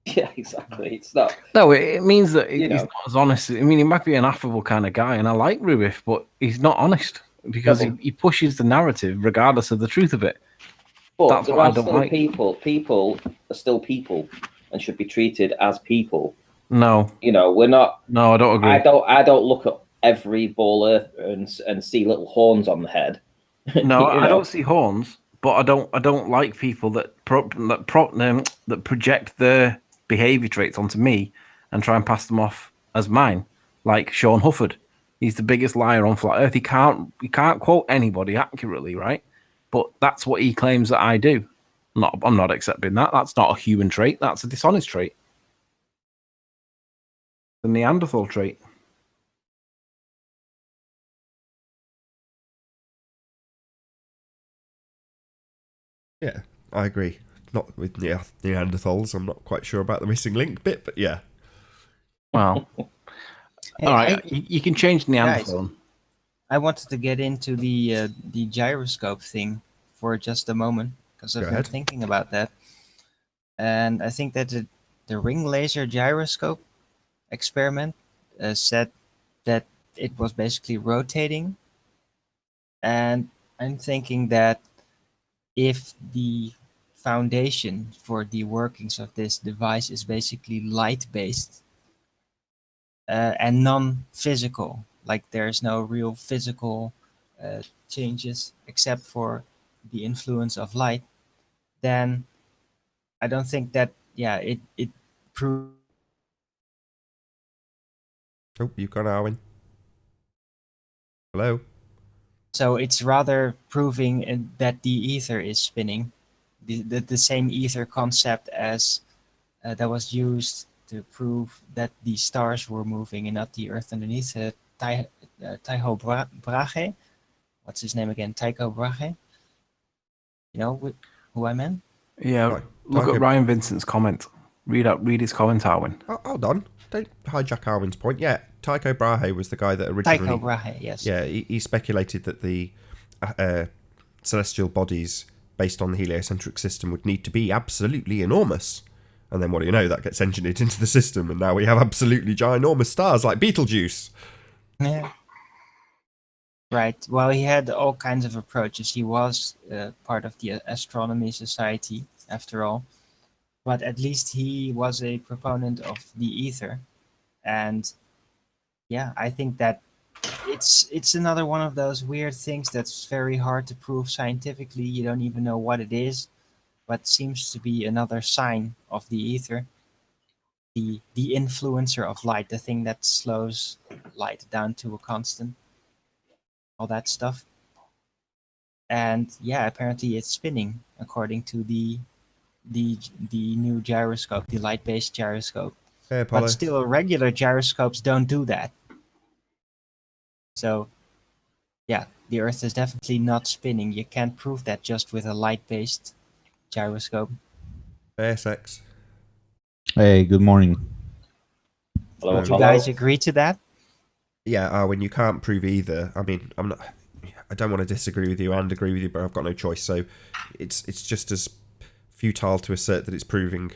[SPEAKER 3] Yeah, exactly. It's not.
[SPEAKER 4] No, it means that he's
[SPEAKER 3] know.
[SPEAKER 4] not as honest. I mean, he might be an affable kind of guy, and I like Ruhif, but he's not honest because he pushes the narrative regardless of the truth of it.
[SPEAKER 3] But
[SPEAKER 4] That's
[SPEAKER 3] there
[SPEAKER 4] what I
[SPEAKER 3] are
[SPEAKER 4] don't
[SPEAKER 3] still
[SPEAKER 4] like.
[SPEAKER 3] people. People are still people and should be treated as people.
[SPEAKER 4] No,
[SPEAKER 3] You know, we're not.
[SPEAKER 4] no, I don't agree.
[SPEAKER 3] I don't look at every ball earther and see little horns on the head.
[SPEAKER 4] No,
[SPEAKER 3] You
[SPEAKER 4] I
[SPEAKER 3] know?
[SPEAKER 4] don't see horns, but I don't like people that project their behaviour traits onto me and try and pass them off as mine, like Sean Hufford. He's the biggest liar on flat Earth. He can't quote anybody accurately, right? But that's what he claims that I do. I'm not accepting that. That's not a human trait. That's a dishonest trait. The Neanderthal trait.
[SPEAKER 2] Yeah, I agree. Not with Neanderthals. I'm not quite sure about the missing link bit, but yeah.
[SPEAKER 4] Well, all right. You can change Neanderthal.
[SPEAKER 5] Guys, I wanted to get into the gyroscope thing for just a moment because I've been thinking about that, and I think that the ring laser gyroscope experiment said that it was basically rotating, and I'm thinking that if the foundation for the workings of this device is basically light based and non-physical, like there's no real physical changes except for the influence of light, then I don't think that it proves.
[SPEAKER 2] Oh, you've gone, Arwen. Hello.
[SPEAKER 5] So it's rather proving that the ether is spinning, the same ether concept as that was used to prove that the stars were moving and not the Earth underneath. Tycho Brahe, what's his name again? Tycho Brahe. You know who I meant?
[SPEAKER 4] Yeah,
[SPEAKER 2] Right,
[SPEAKER 4] look
[SPEAKER 2] Tycho-
[SPEAKER 4] at Ryan Vincent's comment. Read his comment, Arwin.
[SPEAKER 2] Oh, hold on. Don't hijack Arwen's point. Yeah, Tycho Brahe was the guy that
[SPEAKER 5] Tycho
[SPEAKER 2] originally...
[SPEAKER 5] Brahe, yes.
[SPEAKER 2] Yeah, he speculated that the celestial bodies based on the heliocentric system would need to be absolutely enormous. And then what do you know? That gets engineered into the system, and now we have absolutely ginormous stars like Betelgeuse.
[SPEAKER 5] Yeah. Right. Well, he had all kinds of approaches. He was part of the Astronomy Society, after all. But at least he was a proponent of the ether. And yeah, I think that it's another one of those weird things that's very hard to prove scientifically. You don't even know what it is, but seems to be another sign of the ether. The influencer of light, the thing that slows light down to a constant, all that stuff. And yeah, apparently it's spinning according to the new gyroscope, the light-based gyroscope.
[SPEAKER 2] Hey, Apollo.
[SPEAKER 5] But still, regular gyroscopes don't do that. So yeah, the Earth is definitely not spinning. You can't prove that just with a light-based gyroscope.
[SPEAKER 2] ASX.
[SPEAKER 8] Hey, good morning.
[SPEAKER 3] Hello,
[SPEAKER 5] Would you
[SPEAKER 3] Apollo.
[SPEAKER 5] guys agree to that?
[SPEAKER 2] Yeah, when you can't prove either. I mean, I don't want to disagree with you and agree with you, but I've got no choice. So it's just as futile to assert that it's proving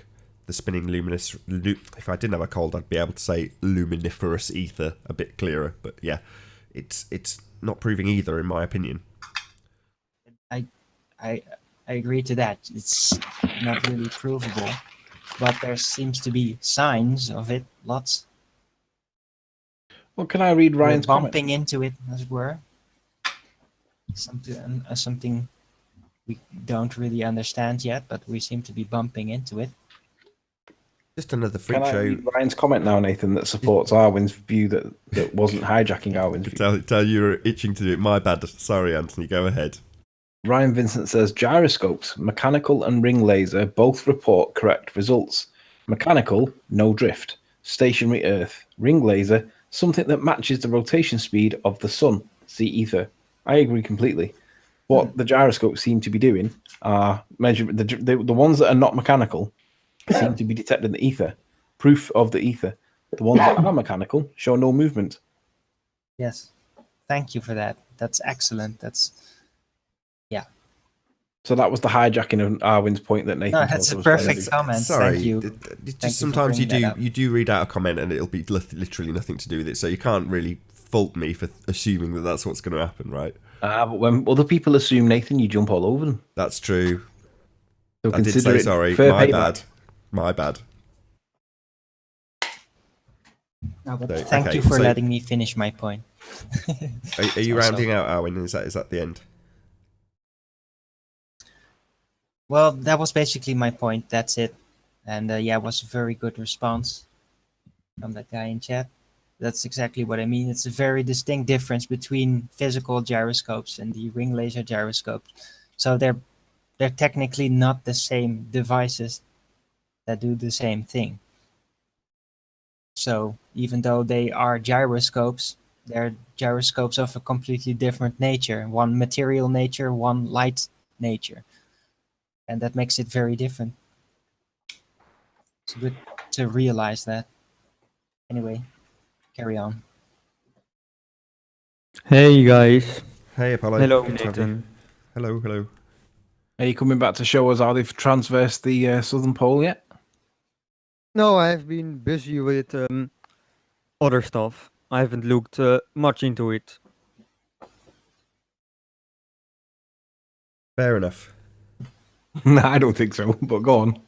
[SPEAKER 2] the spinning luminous... If I didn't have a cold, I'd be able to say luminiferous ether a bit clearer. But yeah, it's not proving either, in my opinion.
[SPEAKER 5] I agree to that. It's not really provable, but there seems to be signs of it. Lots.
[SPEAKER 4] Well, can I read
[SPEAKER 5] We're
[SPEAKER 4] Ryan's comment?
[SPEAKER 5] bumping into it, as it were. Something we don't really understand yet, but we seem to be bumping into it.
[SPEAKER 2] Just another freak
[SPEAKER 4] Can I
[SPEAKER 2] show.
[SPEAKER 4] read Ryan's comment now, Nathan, that supports Arwin's view that wasn't hijacking Arwin's view?
[SPEAKER 2] Tell you're itching to do it. My bad. Sorry, Anthony. Go ahead.
[SPEAKER 4] Ryan Vincent says gyroscopes, mechanical and ring laser both report correct results. Mechanical, no drift. Stationary Earth. Ring laser, something that matches the rotation speed of the sun. See ether. I agree completely. What the gyroscopes seem to be doing are measuring the ones that are not mechanical seem to be detecting the ether. Proof of the ether. The ones that are mechanical show no movement.
[SPEAKER 5] Yes. Thank you for that. That's excellent.
[SPEAKER 4] So that was the hijacking of Arwin's point that Nathan
[SPEAKER 5] No, that's
[SPEAKER 4] thought
[SPEAKER 5] a
[SPEAKER 4] was trying to
[SPEAKER 5] perfect
[SPEAKER 4] do.
[SPEAKER 5] comment.
[SPEAKER 2] Sorry,
[SPEAKER 5] Thank you.
[SPEAKER 2] Just
[SPEAKER 5] Thank you for
[SPEAKER 2] sometimes
[SPEAKER 5] bringing that up.
[SPEAKER 2] you do read out a comment and it'll be literally nothing to do with it, so you can't really fault me for assuming that that's what's going to happen, right?
[SPEAKER 4] But when other people assume Nathan, you jump all over them.
[SPEAKER 2] That's true.
[SPEAKER 4] So
[SPEAKER 2] I did
[SPEAKER 4] consider
[SPEAKER 2] say
[SPEAKER 4] it
[SPEAKER 2] sorry.
[SPEAKER 4] fair
[SPEAKER 2] My
[SPEAKER 4] payback.
[SPEAKER 2] bad. My bad.
[SPEAKER 5] No, but
[SPEAKER 2] So,
[SPEAKER 5] thank
[SPEAKER 2] okay,
[SPEAKER 5] you for
[SPEAKER 2] so-
[SPEAKER 5] letting me finish my point.
[SPEAKER 2] Are you
[SPEAKER 5] Also-
[SPEAKER 2] rounding out, Arwen? Is that the end?
[SPEAKER 5] Well, that was basically my point. That's it. And yeah, it was a very good response from that guy in chat. That's exactly what I mean. It's a very distinct difference between physical gyroscopes and the ring laser gyroscopes. So they're technically not the same devices that do the same thing. So even though they are gyroscopes, they're gyroscopes of a completely different nature. One material nature, one light nature. And that makes it very different. It's good to realize that. Anyway, carry on.
[SPEAKER 9] Hey guys.
[SPEAKER 2] Hey, Apollo.
[SPEAKER 9] Hello,
[SPEAKER 2] Good to have you.
[SPEAKER 9] Nathan.
[SPEAKER 2] Hello.
[SPEAKER 4] Are you coming back to show us how they've transversed the southern pole yet?
[SPEAKER 9] No, I've been busy with other stuff. I haven't looked much into it.
[SPEAKER 2] Fair enough.
[SPEAKER 4] No, I don't think so, but go on.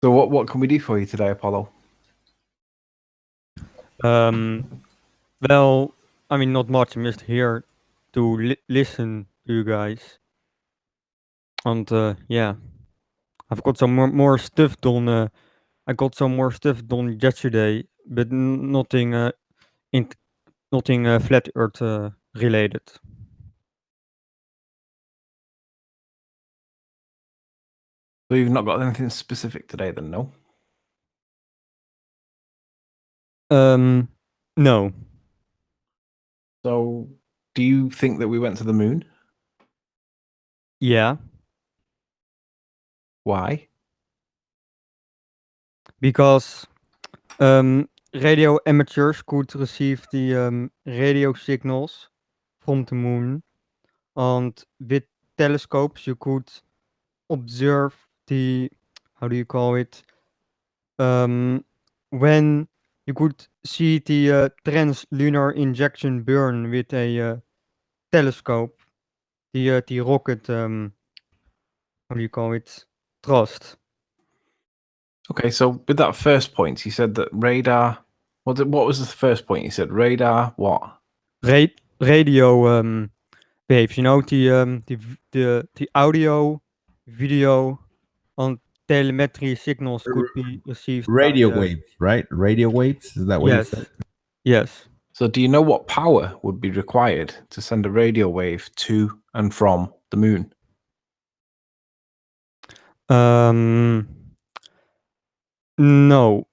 [SPEAKER 4] So what can we do for you today, Apollo?
[SPEAKER 9] Well, I mean, not much. I'm just here to listen to you guys. And yeah, I've got some more stuff done. I got some more stuff done yesterday, but nothing nothing flat Earth related.
[SPEAKER 4] So you've not got anything specific today, then? No.
[SPEAKER 9] No.
[SPEAKER 4] So do you think that we went to the moon?
[SPEAKER 9] Yeah.
[SPEAKER 4] Why?
[SPEAKER 9] Because radio amateurs could receive the radio signals from the moon, and with telescopes you could observe the, how do you call it, when you could see the translunar injection burn with a telescope, the rocket, how do you call it, thrust.
[SPEAKER 4] Okay, so with that first point, you said that radar. What was the first point? You said radar. What?
[SPEAKER 9] Radio waves. You know, the audio, video, and telemetry signals could be received by
[SPEAKER 8] Radio waves, right? Radio waves. Is that what you
[SPEAKER 9] yes,
[SPEAKER 8] said?
[SPEAKER 9] yes.
[SPEAKER 4] So, do you know what power would be required to send a radio wave to and from the moon?
[SPEAKER 9] No.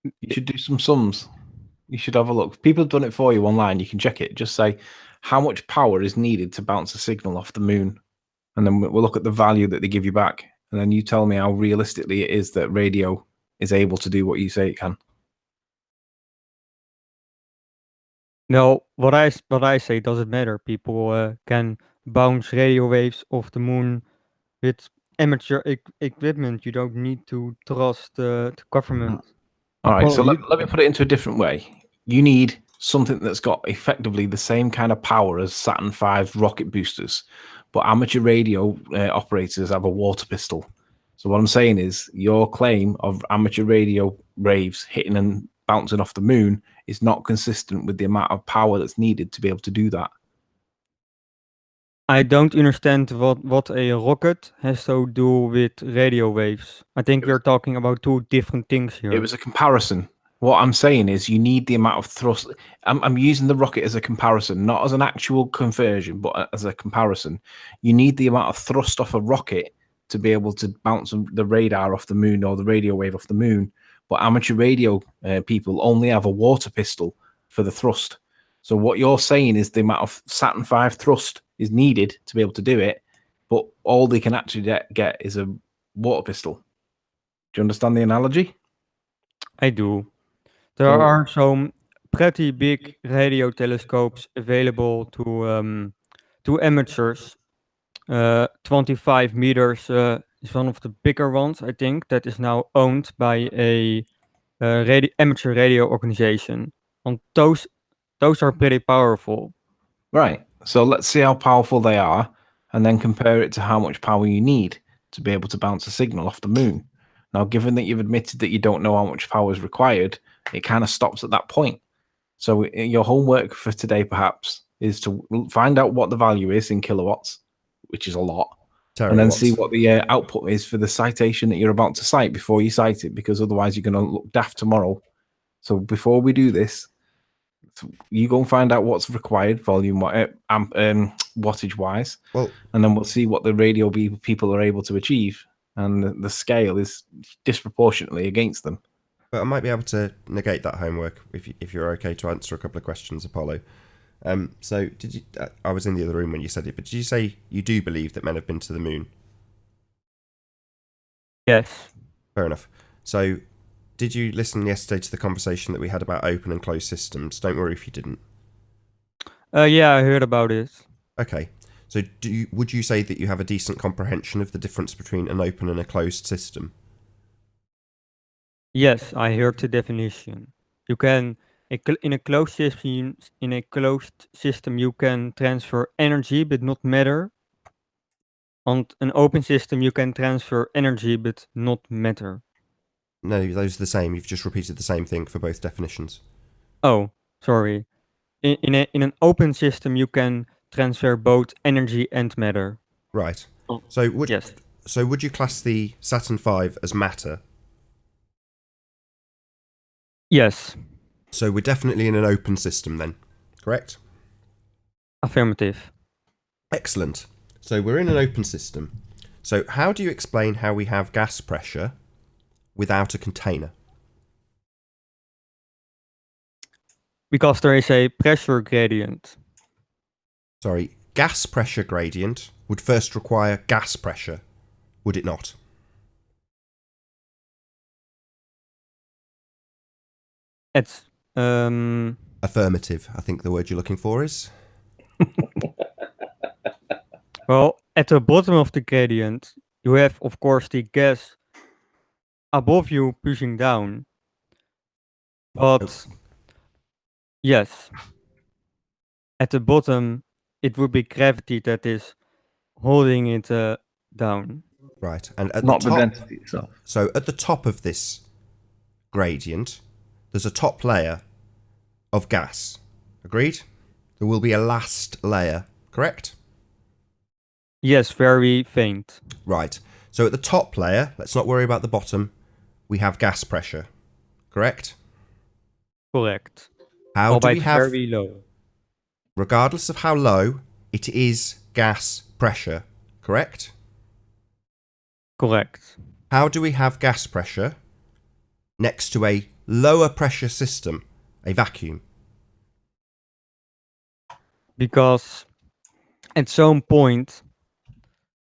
[SPEAKER 4] You should do some sums. You should have a look. People have done it for you online. You can check it. Just say how much power is needed to bounce a signal off the moon, and then we'll look at the value that they give you back, and then you tell me how realistically it is that radio is able to do what you say it can.
[SPEAKER 9] No, what I say doesn't matter. People can bounce radio waves off the moon with amateur equipment. You don't need to trust the government.
[SPEAKER 4] All right,
[SPEAKER 8] Well,
[SPEAKER 4] so let me put it into a different way. You need something that's got effectively the same kind of power as Saturn V rocket boosters, but amateur radio operators have a water pistol. So what I'm saying is your claim of amateur radio waves hitting and bouncing off the moon is not consistent with the amount of power that's needed to be able to do that.
[SPEAKER 9] I don't understand what a rocket has to do with radio waves. I think we're talking about two different things here.
[SPEAKER 4] It was a comparison. What I'm saying is you need the amount of thrust. I'm using the rocket as a comparison, not as an actual conversion, but as a comparison. You need the amount of thrust off a rocket to be able to bounce the radar off the moon or the radio wave off the moon. But amateur radio people only have a water pistol for the thrust. So what you're saying is the amount of Saturn V thrust is needed to be able to do it, but all they can actually get is a water pistol. Do you understand the analogy?
[SPEAKER 9] I do. There are some pretty big radio telescopes available to amateurs. 25 meters is one of the bigger ones, I think, that is now owned by a amateur radio organization. And those are pretty powerful.
[SPEAKER 4] Right. So let's see how powerful they are and then compare it to how much power you need to be able to bounce a signal off the moon. Now, given that you've admitted that you don't know how much power is required, it kind of stops at that point. So your homework for today, perhaps, is to find out what the value is in kilowatts, which is a lot, and then see what the output is for the citation that you're about to cite before you cite it, because otherwise you're going to look daft tomorrow. So before we do this, you go and find out what's required volume wattage wise, and then we'll see what the radio people are able to achieve, and the scale is disproportionately against them.
[SPEAKER 2] But I might be able to negate that homework if you're okay to answer a couple of questions, Apollo. So did you? I was in the other room when you said it, but did you say you do believe that men have been to the moon?
[SPEAKER 9] Yes.
[SPEAKER 2] Fair enough. So did you listen yesterday to the conversation that we had about open and closed systems? Don't worry if you didn't.
[SPEAKER 9] Yeah, I heard about it.
[SPEAKER 2] Okay. So would you say that you have a decent comprehension of the difference between an open and a closed system?
[SPEAKER 9] Yes, I heard the definition. You can in a closed system you can transfer energy but not matter. On an open system you can transfer energy but not matter.
[SPEAKER 2] No, those are the same. You've just repeated the same thing for both definitions.
[SPEAKER 9] Oh, sorry. In an open system you can transfer both energy and matter.
[SPEAKER 2] Right. So would
[SPEAKER 9] yes.
[SPEAKER 2] So would you class the Saturn V as matter?
[SPEAKER 9] Yes.
[SPEAKER 2] So we're definitely in an open system then, correct?
[SPEAKER 9] Affirmative.
[SPEAKER 2] Excellent. So we're in an open system. So how do you explain how we have gas pressure without a container?
[SPEAKER 9] Because there is a pressure gradient.
[SPEAKER 2] Sorry, gas pressure gradient would first require gas pressure, would it not?
[SPEAKER 9] It's
[SPEAKER 2] Affirmative, I think the word you're looking for is.
[SPEAKER 9] well, at the bottom of the gradient, you have, of course, the gas above you pushing down. But yes, at the bottom, it would be gravity that is holding it down.
[SPEAKER 2] Right, and at
[SPEAKER 10] Not
[SPEAKER 2] the
[SPEAKER 10] the
[SPEAKER 2] top,
[SPEAKER 10] density itself.
[SPEAKER 2] so at the top of this gradient, there's a top layer of gas. Agreed? There will be a last layer, correct?
[SPEAKER 9] Yes, very faint.
[SPEAKER 2] Right. So at the top layer, let's not worry about the bottom, we have gas pressure, correct?
[SPEAKER 9] Correct.
[SPEAKER 2] How do
[SPEAKER 9] Albeit
[SPEAKER 2] we have,
[SPEAKER 9] very low.
[SPEAKER 2] regardless of how low, it is gas pressure, correct?
[SPEAKER 9] Correct.
[SPEAKER 2] How do we have gas pressure next to a lower pressure system, a vacuum?
[SPEAKER 9] Because at some point,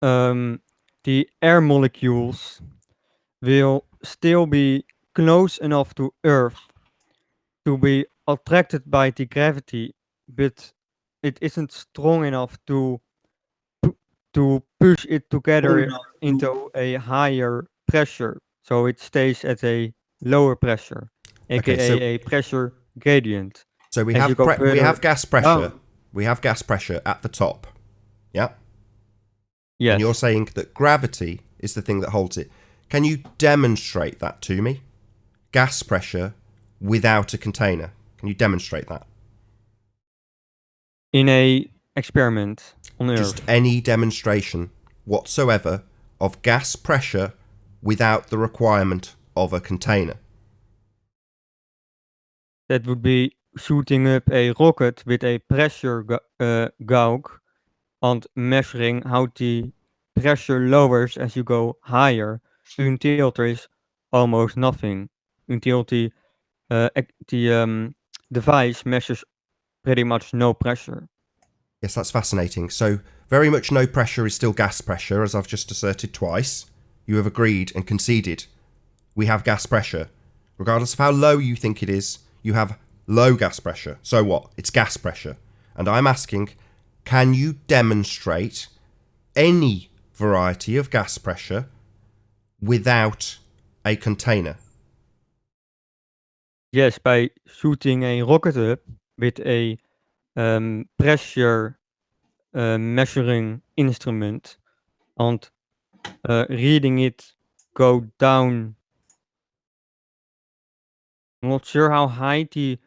[SPEAKER 9] the air molecules will still be close enough to Earth to be attracted by the gravity, but it isn't strong enough to push it together into a higher pressure, so it stays at a lower pressure, aka
[SPEAKER 2] Okay, so-
[SPEAKER 9] a pressure gradient.
[SPEAKER 2] So we
[SPEAKER 9] As
[SPEAKER 2] have
[SPEAKER 9] you go
[SPEAKER 2] we
[SPEAKER 9] further
[SPEAKER 2] have gas pressure.
[SPEAKER 9] down.
[SPEAKER 2] We have gas pressure at the top. Yeah.
[SPEAKER 9] Yes.
[SPEAKER 2] And you're saying that gravity is the thing that holds it. Can you demonstrate that to me? Gas pressure without a container. Can you demonstrate that?
[SPEAKER 9] In a experiment on Earth.
[SPEAKER 2] Just any demonstration whatsoever of gas pressure without the requirement of a container.
[SPEAKER 9] That would be shooting up a rocket with a pressure gauge and measuring how the pressure lowers as you go higher until there is almost nothing, until the device measures pretty much no pressure.
[SPEAKER 2] Yes, that's fascinating. So very much no pressure is still gas pressure, as I've just asserted twice. You have agreed and conceded. We have gas pressure. Regardless of how low you think it is, you have low gas pressure. So what? It's gas pressure. And I'm asking, can you demonstrate any variety of gas pressure without a container?
[SPEAKER 9] Yes, by shooting a rocket up with a pressure measuring instrument and reading it go down. I'm not sure how high the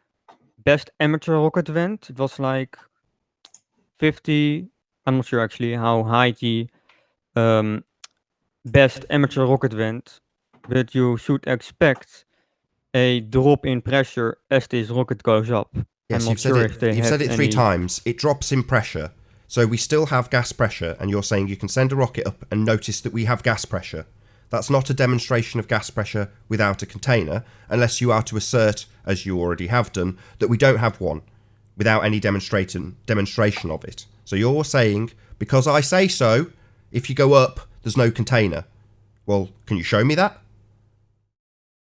[SPEAKER 9] best amateur rocket went. It was like 50. I'm not sure actually how high the best amateur rocket went, but you should expect a drop in pressure as this rocket goes up.
[SPEAKER 2] Yes,
[SPEAKER 9] I'm not
[SPEAKER 2] you've said
[SPEAKER 9] sure
[SPEAKER 2] it.
[SPEAKER 9] if they
[SPEAKER 2] You've
[SPEAKER 9] had
[SPEAKER 2] said it 3
[SPEAKER 9] any-
[SPEAKER 2] times. It drops in pressure, so we still have gas pressure. And you're saying you can send a rocket up and notice that we have gas pressure. That's not a demonstration of gas pressure without a container, unless you are to assert, as you already have done, that we don't have one without any demonstration of it. So you're saying, because I say so, if you go up, there's no container. Well, can you show me that?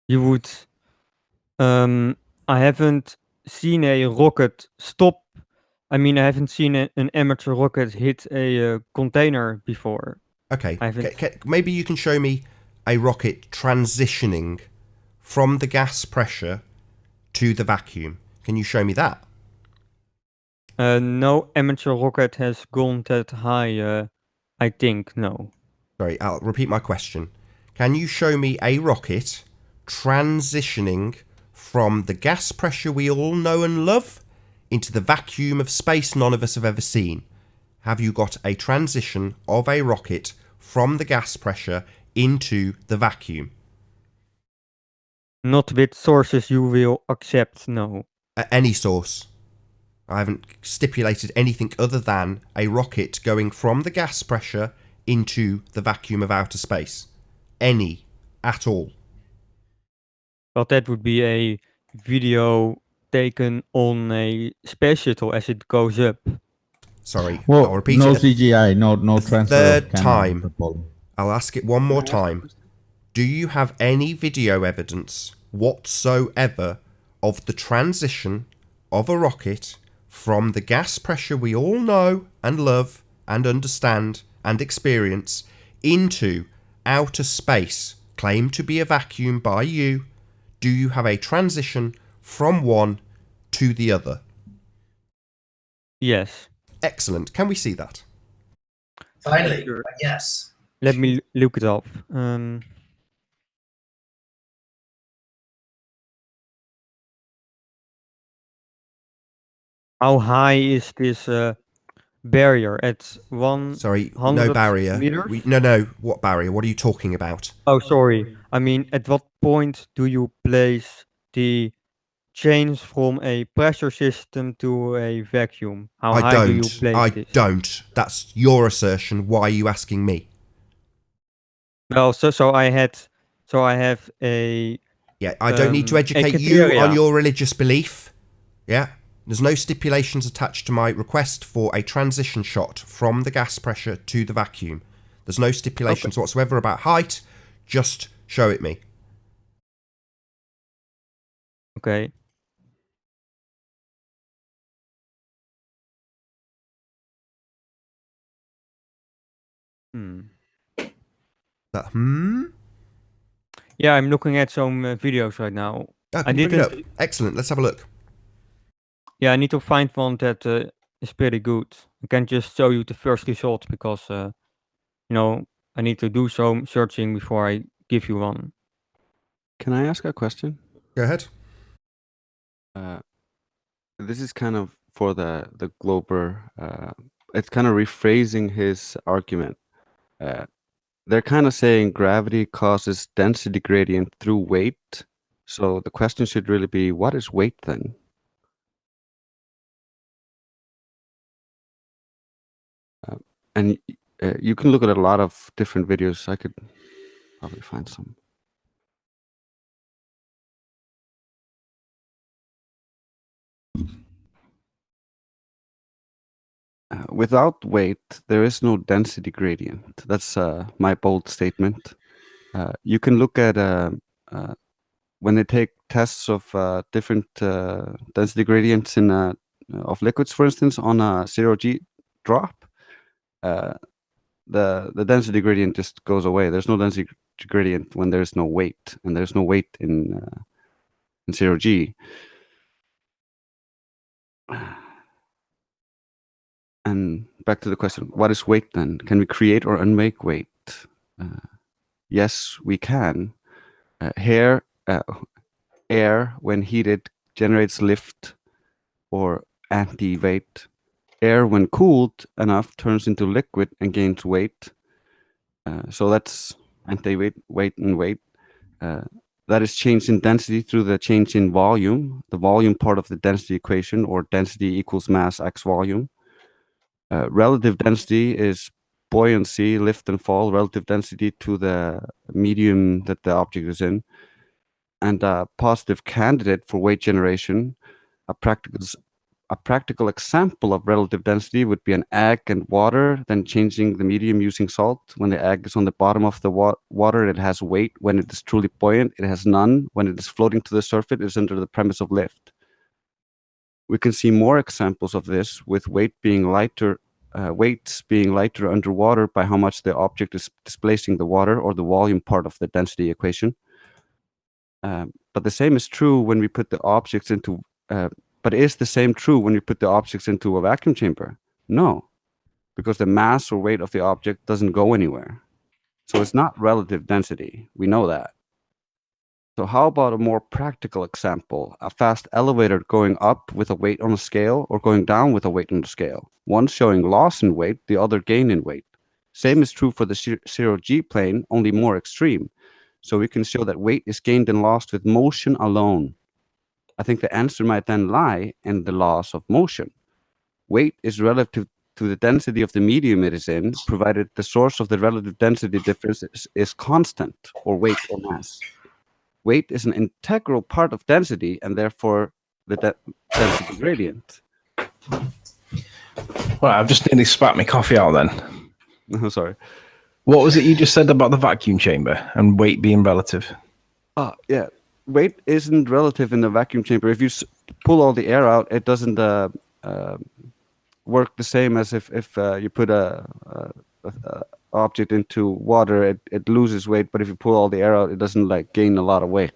[SPEAKER 9] You would. I haven't seen a rocket stop. I mean, I haven't seen an amateur rocket hit a container before.
[SPEAKER 2] Okay,
[SPEAKER 9] I haven't.
[SPEAKER 2] maybe you can show me a rocket transitioning from the gas pressure to the vacuum. Can you show me that?
[SPEAKER 9] No amateur rocket has gone that high. I think no.
[SPEAKER 2] Sorry, I'll repeat my question. Can you show me a rocket transitioning from the gas pressure we all know and love into the vacuum of space none of us have ever seen? Have you got a transition of a rocket from the gas pressure into the vacuum?
[SPEAKER 9] Not with sources you will accept, no.
[SPEAKER 2] Any source. I haven't stipulated anything other than a rocket going from the gas pressure into the vacuum of outer space. Any at all.
[SPEAKER 9] But that would be a video taken on a space shuttle as it goes up.
[SPEAKER 2] Sorry,
[SPEAKER 8] Well,
[SPEAKER 2] I'll repeat
[SPEAKER 8] no
[SPEAKER 2] it.
[SPEAKER 8] CGI, no transfer
[SPEAKER 2] third
[SPEAKER 8] of camera.
[SPEAKER 2] time.
[SPEAKER 8] Propellant.
[SPEAKER 2] I'll ask it one more time. Do you have any video evidence whatsoever of the transition of a rocket from the gas pressure we all know and love and understand and experience into outer space, claimed to be a vacuum by you? Do you have a transition from one to the other?
[SPEAKER 9] Yes.
[SPEAKER 2] Excellent. Can we see that?
[SPEAKER 10] Finally,
[SPEAKER 9] Sure.
[SPEAKER 10] yes.
[SPEAKER 9] Let me look it up. How high is this barrier? At 100
[SPEAKER 2] Sorry, no barrier.
[SPEAKER 9] meters?
[SPEAKER 2] No. What barrier? What are you talking about?
[SPEAKER 9] Oh, sorry. I mean, at what point do you place the change from a pressure system to a vacuum? How high do you place this?
[SPEAKER 2] don't. That's your assertion. Why are you asking me?
[SPEAKER 9] Well, so I have a
[SPEAKER 2] Yeah, I don't need to educate you on your religious belief. Yeah. There's no stipulations attached to my request for a transition shot from the gas pressure to the vacuum. There's no stipulations whatsoever about height. Just show it me.
[SPEAKER 9] Okay. Yeah, I'm looking at some videos right now.
[SPEAKER 2] I didn't. Bring it up. Excellent. Let's have a look.
[SPEAKER 9] Yeah, I need to find one that is pretty good. I can't just show you the first result because, I need to do some searching before I give you one.
[SPEAKER 11] Can I ask a question?
[SPEAKER 2] Go ahead.
[SPEAKER 11] This is kind of for the Glober. It's kind of rephrasing his argument. They're kind of saying gravity causes density gradient through weight. So the question should really be, what is weight then? And you can look at a lot of different videos. I could probably find some. Without weight, there is no density gradient. That's my bold statement. You can look at when they take tests of different density gradients in of liquids, for instance, on a 0G drop, the density gradient just goes away. There's no density gradient when there's no weight, and there's no weight in 0G. And back to the question, what is weight then? Can we create or unmake weight? Yes, we can. Air, when heated, generates lift or anti-weight. Air, when cooled enough, turns into liquid and gains weight. So that's anti-weight, weight, and weight. That is change in density through the change in volume, the volume part of the density equation, or density equals mass x volume. Relative density is buoyancy, lift and fall, relative density to the medium that the object is in. And a positive candidate for weight generation, a practical example of relative density would be an egg and water, then changing the medium using salt. When the egg is on the bottom of the water, it has weight. When it is truly buoyant, it has none. When it is floating to the surface, it is under the premise of lift. We can see more examples of this with weights being lighter underwater by how much the object is displacing the water, or the volume part of the density equation. But the same is true when we put the objects into. But is the same true when we put the objects into a vacuum chamber? No, because the mass or weight of the object doesn't go anywhere. So it's not relative density. We know that. So how about a more practical example? A fast elevator going up with a weight on a scale, or going down with a weight on the scale. One showing loss in weight, the other gain in weight. Same is true for the 0G plane, only more extreme. So we can show that weight is gained and lost with motion alone. I think the answer might then lie in the laws of motion. Weight is relative to the density of the medium it is in, provided the source of the relative density difference is constant, or weight or mass. Weight is an integral part of density, and therefore the density gradient.
[SPEAKER 4] Well, I've just nearly spat my coffee out then.
[SPEAKER 11] I'm sorry.
[SPEAKER 4] What was it you just said about the vacuum chamber and weight being relative?
[SPEAKER 11] Yeah. weight isn't relative in the vacuum chamber. If you pull all the air out, it doesn't work the same as if you put a object into water. It loses weight, but if you pull all the air out, it doesn't like gain a lot of weight.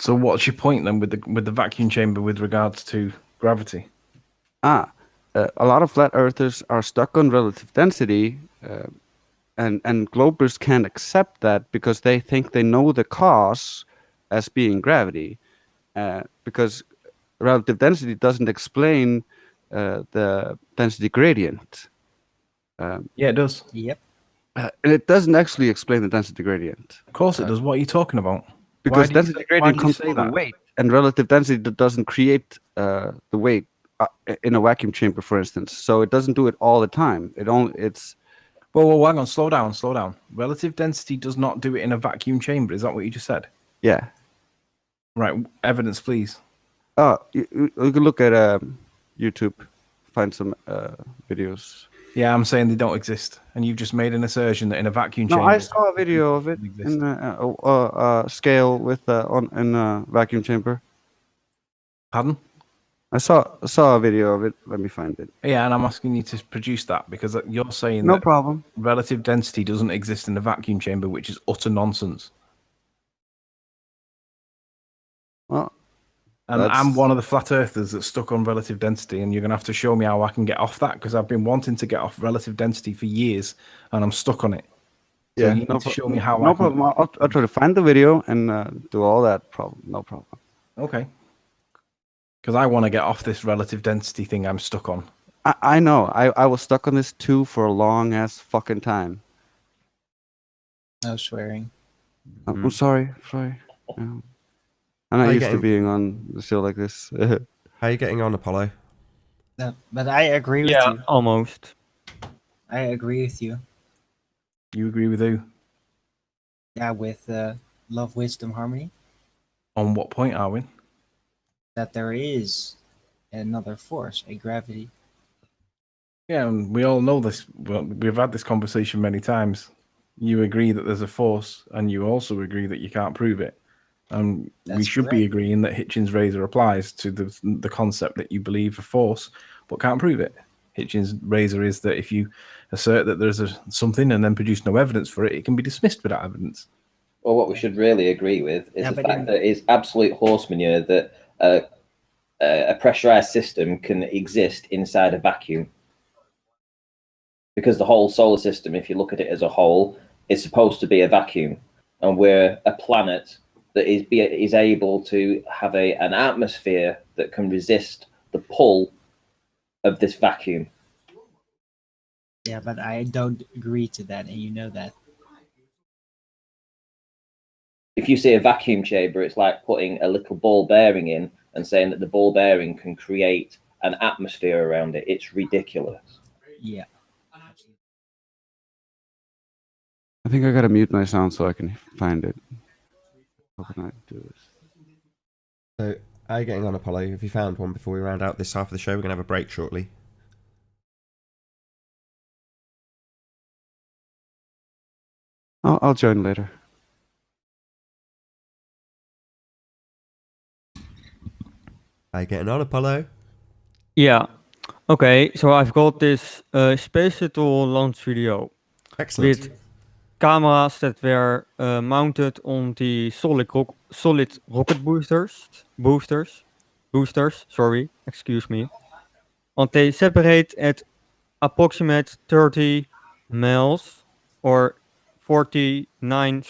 [SPEAKER 4] So what's your point then with the vacuum chamber with regards to gravity?
[SPEAKER 11] A lot of flat earthers are stuck on relative density, and globers can't accept that because they think they know the cause as being gravity, because relative density doesn't explain the density gradient.
[SPEAKER 4] Yeah, it does.
[SPEAKER 5] Yep.
[SPEAKER 11] And it doesn't actually explain the density gradient.
[SPEAKER 4] Of course it does. What are you talking about?
[SPEAKER 11] Because density gradient comes from the weight, and relative density doesn't create the weight in a vacuum chamber, for instance. So it doesn't do it all the time. It's.
[SPEAKER 4] Well, hang on, slow down. Relative density does not do it in a vacuum chamber. Is that what you just said?
[SPEAKER 11] Yeah.
[SPEAKER 4] Right. Evidence, please.
[SPEAKER 11] You can look at YouTube, find some videos.
[SPEAKER 4] Yeah, I'm saying they don't exist, and you've just made an assertion that in a vacuum chamber.
[SPEAKER 11] No, I saw a video of it in a scale with in a vacuum chamber.
[SPEAKER 4] Pardon?
[SPEAKER 11] I saw a video of it. Let me find it.
[SPEAKER 4] Yeah, and I'm asking you to produce that because you're saying
[SPEAKER 11] no
[SPEAKER 4] that
[SPEAKER 11] problem.
[SPEAKER 4] Relative density doesn't exist in a vacuum chamber, which is utter nonsense.
[SPEAKER 11] Well,
[SPEAKER 4] and I'm one of the flat earthers that's stuck on relative density, and you're going to have to show me how I can get off that because I've been wanting to get off relative density for years, and I'm stuck on it. So you need to show me how.
[SPEAKER 11] No problem. I'll try to find the video and do all that. No problem.
[SPEAKER 4] Okay. Because I want to get off this relative density thing I'm stuck on.
[SPEAKER 11] I know. I was stuck on this too for a long ass fucking time.
[SPEAKER 5] No swearing.
[SPEAKER 11] I'm sorry. I'm not used to being on the show like this.
[SPEAKER 2] How are you getting on, Apollo?
[SPEAKER 5] No, but I agree with you.
[SPEAKER 9] Yeah, almost.
[SPEAKER 5] I agree with you.
[SPEAKER 4] You agree with who?
[SPEAKER 5] Yeah, with love, wisdom, harmony.
[SPEAKER 4] On what point are we?
[SPEAKER 5] That there is another force, a gravity.
[SPEAKER 4] Yeah, and we all know this. Well, we've had this conversation many times. You agree that there's a force, and you also agree that you can't prove it. And we should be agreeing that Hitchens' razor applies to the concept that you believe a force, but can't prove it. Hitchens' razor is that if you assert that there's something and then produce no evidence for it, it can be dismissed without evidence.
[SPEAKER 3] Well, what we should really agree with is the fact that it's absolute horse manure that a pressurized system can exist inside a vacuum. Because the whole solar system, if you look at it as a whole, is supposed to be a vacuum. And we're a planet that is able to have an atmosphere that can resist the pull of this vacuum.
[SPEAKER 5] Yeah, but I don't agree to that, and you know that.
[SPEAKER 3] If you see a vacuum chamber, it's like putting a little ball bearing in and saying that the ball bearing can create an atmosphere around it. It's ridiculous.
[SPEAKER 5] Yeah.
[SPEAKER 11] I think I gotta mute my sound so I can find it. How can I do this?
[SPEAKER 2] So, how are you getting on, Apollo? Have you found one before we round out this half of the show? We're going to have a break shortly.
[SPEAKER 11] I'll join later.
[SPEAKER 2] How are you getting on, Apollo?
[SPEAKER 9] Yeah. Okay, so I've got this Space Shuttle launch video.
[SPEAKER 2] Excellent.
[SPEAKER 9] With cameras that were mounted on the solid rocket boosters, sorry, excuse me. And they separate at approximate 30 miles or 49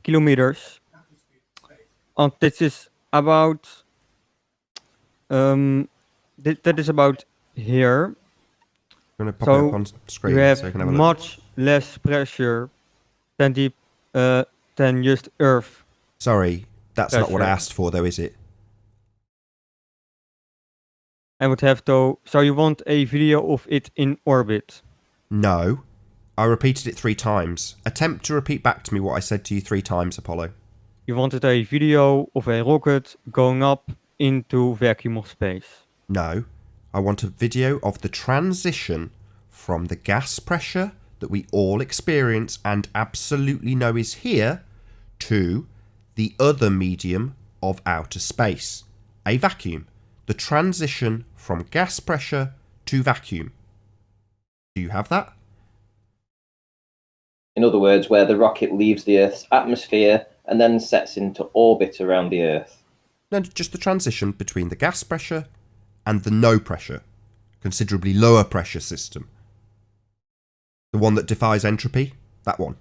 [SPEAKER 9] kilometers. And this is about that is about here.
[SPEAKER 2] I'm going to pop it up on screen
[SPEAKER 9] you have
[SPEAKER 2] so you can have a look.
[SPEAKER 9] much less pressure than than just Earth.
[SPEAKER 2] Sorry, that's not what I asked for, though, is it?
[SPEAKER 9] I would have to. So you want a video of it in orbit?
[SPEAKER 2] No. I repeated it 3 times. Attempt to repeat back to me what I said to you 3 times, Apollo.
[SPEAKER 9] You wanted a video of a rocket going up into vacuum of space?
[SPEAKER 2] No. I want a video of the transition from the gas pressure that we all experience and absolutely know is here to the other medium of outer space, a vacuum, the transition from gas pressure to vacuum. Do you have that?
[SPEAKER 3] In other words, where the rocket leaves the Earth's atmosphere and then sets into orbit around the Earth.
[SPEAKER 2] No, just the transition between the gas pressure and the no pressure, considerably lower pressure system. The one that defies entropy, that one.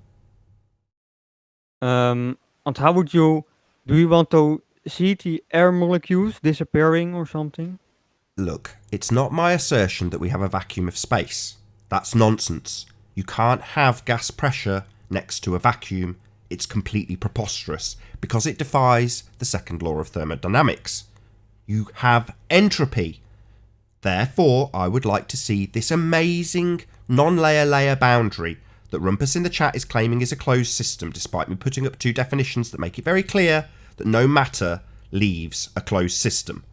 [SPEAKER 9] And how would you... Do you want to see the air molecules disappearing or something?
[SPEAKER 2] Look, it's not my assertion that we have a vacuum of space. That's nonsense. You can't have gas pressure next to a vacuum. It's completely preposterous because it defies the second law of thermodynamics. You have entropy. Therefore, I would like to see this amazing non-layer boundary that Rumpus in the chat is claiming is a closed system, despite me putting up two definitions that make it very clear that no matter leaves a closed system.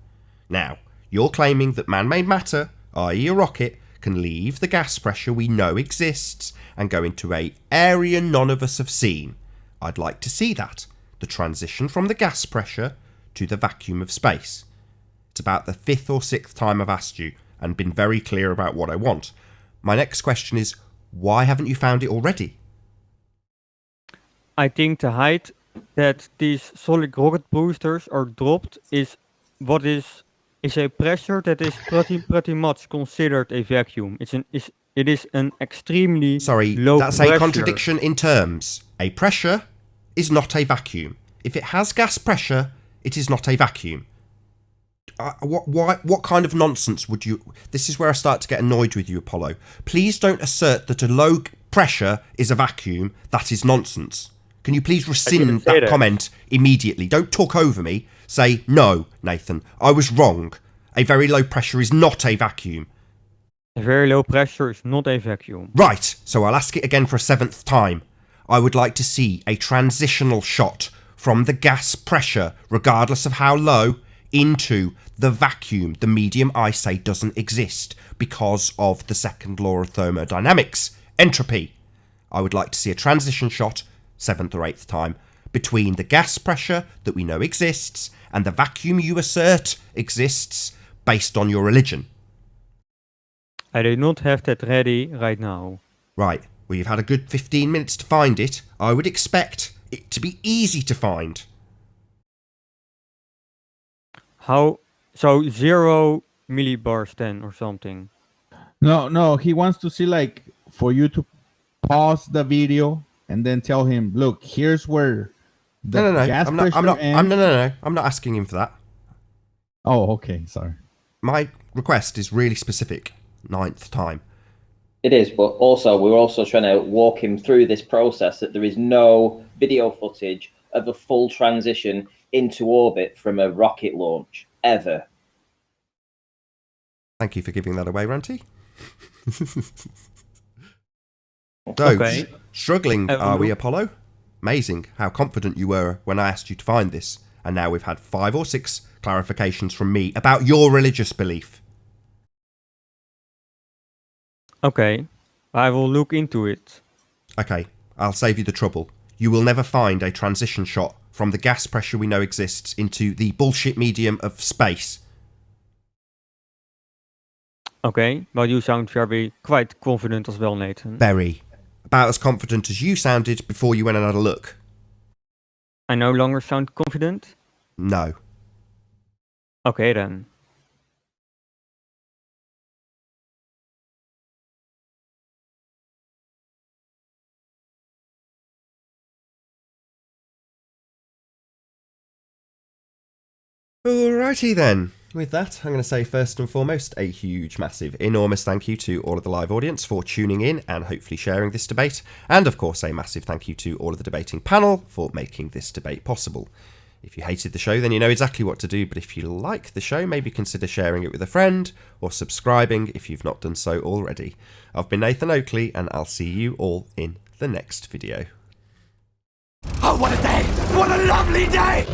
[SPEAKER 2] Now, you're claiming that man-made matter, i.e. a rocket, can leave the gas pressure we know exists and go into an area none of us have seen. I'd like to see that. The transition from the gas pressure to the vacuum of space. It's about the 5th or 6th time I've asked you and been very clear about what I want. My next question is, why haven't you found it already?
[SPEAKER 9] I think the height that these solid rocket boosters are dropped is what is a pressure that is pretty much considered a vacuum. It is an extremely low
[SPEAKER 2] that's
[SPEAKER 9] pressure.
[SPEAKER 2] a contradiction in terms. A pressure is not a vacuum. If it has gas pressure, it is not a vacuum. What kind of nonsense would you... This is where I start to get annoyed with you, Apollo. Please don't assert that a low pressure is a vacuum. That is nonsense. Can you please rescind that comment immediately? Don't talk over me. Say, no, Nathan, I was wrong. A very low pressure is not a vacuum.
[SPEAKER 9] A very low pressure is not a vacuum.
[SPEAKER 2] Right, so I'll ask it again for a 7th time. I would like to see a transitional shot from the gas pressure, regardless of how low, into the vacuum, the medium I say doesn't exist because of the second law of thermodynamics, entropy. I would like to see a transition shot, 7th or 8th time, between the gas pressure that we know exists and the vacuum you assert exists based on your religion.
[SPEAKER 9] I do not have that ready right now.
[SPEAKER 2] Right, well you've had a good 15 minutes to find it. I would expect it to be easy to find.
[SPEAKER 9] How? So 0 millibars then or something?
[SPEAKER 8] No, he wants to see like for you to pause the video and then tell him, look, here's where the gas pressure ends.
[SPEAKER 2] No, I'm not asking him for that.
[SPEAKER 8] Oh, okay, sorry.
[SPEAKER 2] My request is really specific. 9th time.
[SPEAKER 3] It is, but also we're also trying to walk him through this process that there is no video footage of a full transition into orbit from a rocket launch, ever.
[SPEAKER 2] Thank you for giving that away, Ranty.
[SPEAKER 9] Okay.
[SPEAKER 2] Struggling are we, Apollo? Amazing how confident you were when I asked you to find this. And now we've had 5 or 6 clarifications from me about your religious belief.
[SPEAKER 9] Okay, I will look into it.
[SPEAKER 2] Okay, I'll save you the trouble. You will never find a transition shot from the gas pressure we know exists into the bullshit medium of space.
[SPEAKER 9] Okay, well you sound quite confident as well, Nathan.
[SPEAKER 2] Very. About as confident as you sounded before you went and had a look.
[SPEAKER 9] I no longer sound confident?
[SPEAKER 2] No.
[SPEAKER 9] Okay then.
[SPEAKER 2] Alrighty then. With that, I'm going to say first and foremost a huge, massive, enormous thank you to all of the live audience for tuning in and hopefully sharing this debate. And of course, a massive thank you to all of the debating panel for making this debate possible. If you hated the show, then you know exactly what to do. But if you like the show, maybe consider sharing it with a friend or subscribing if you've not done so already. I've been Nathan Oakley, and I'll see you all in the next video.
[SPEAKER 10] Oh, what a day! What a lovely day!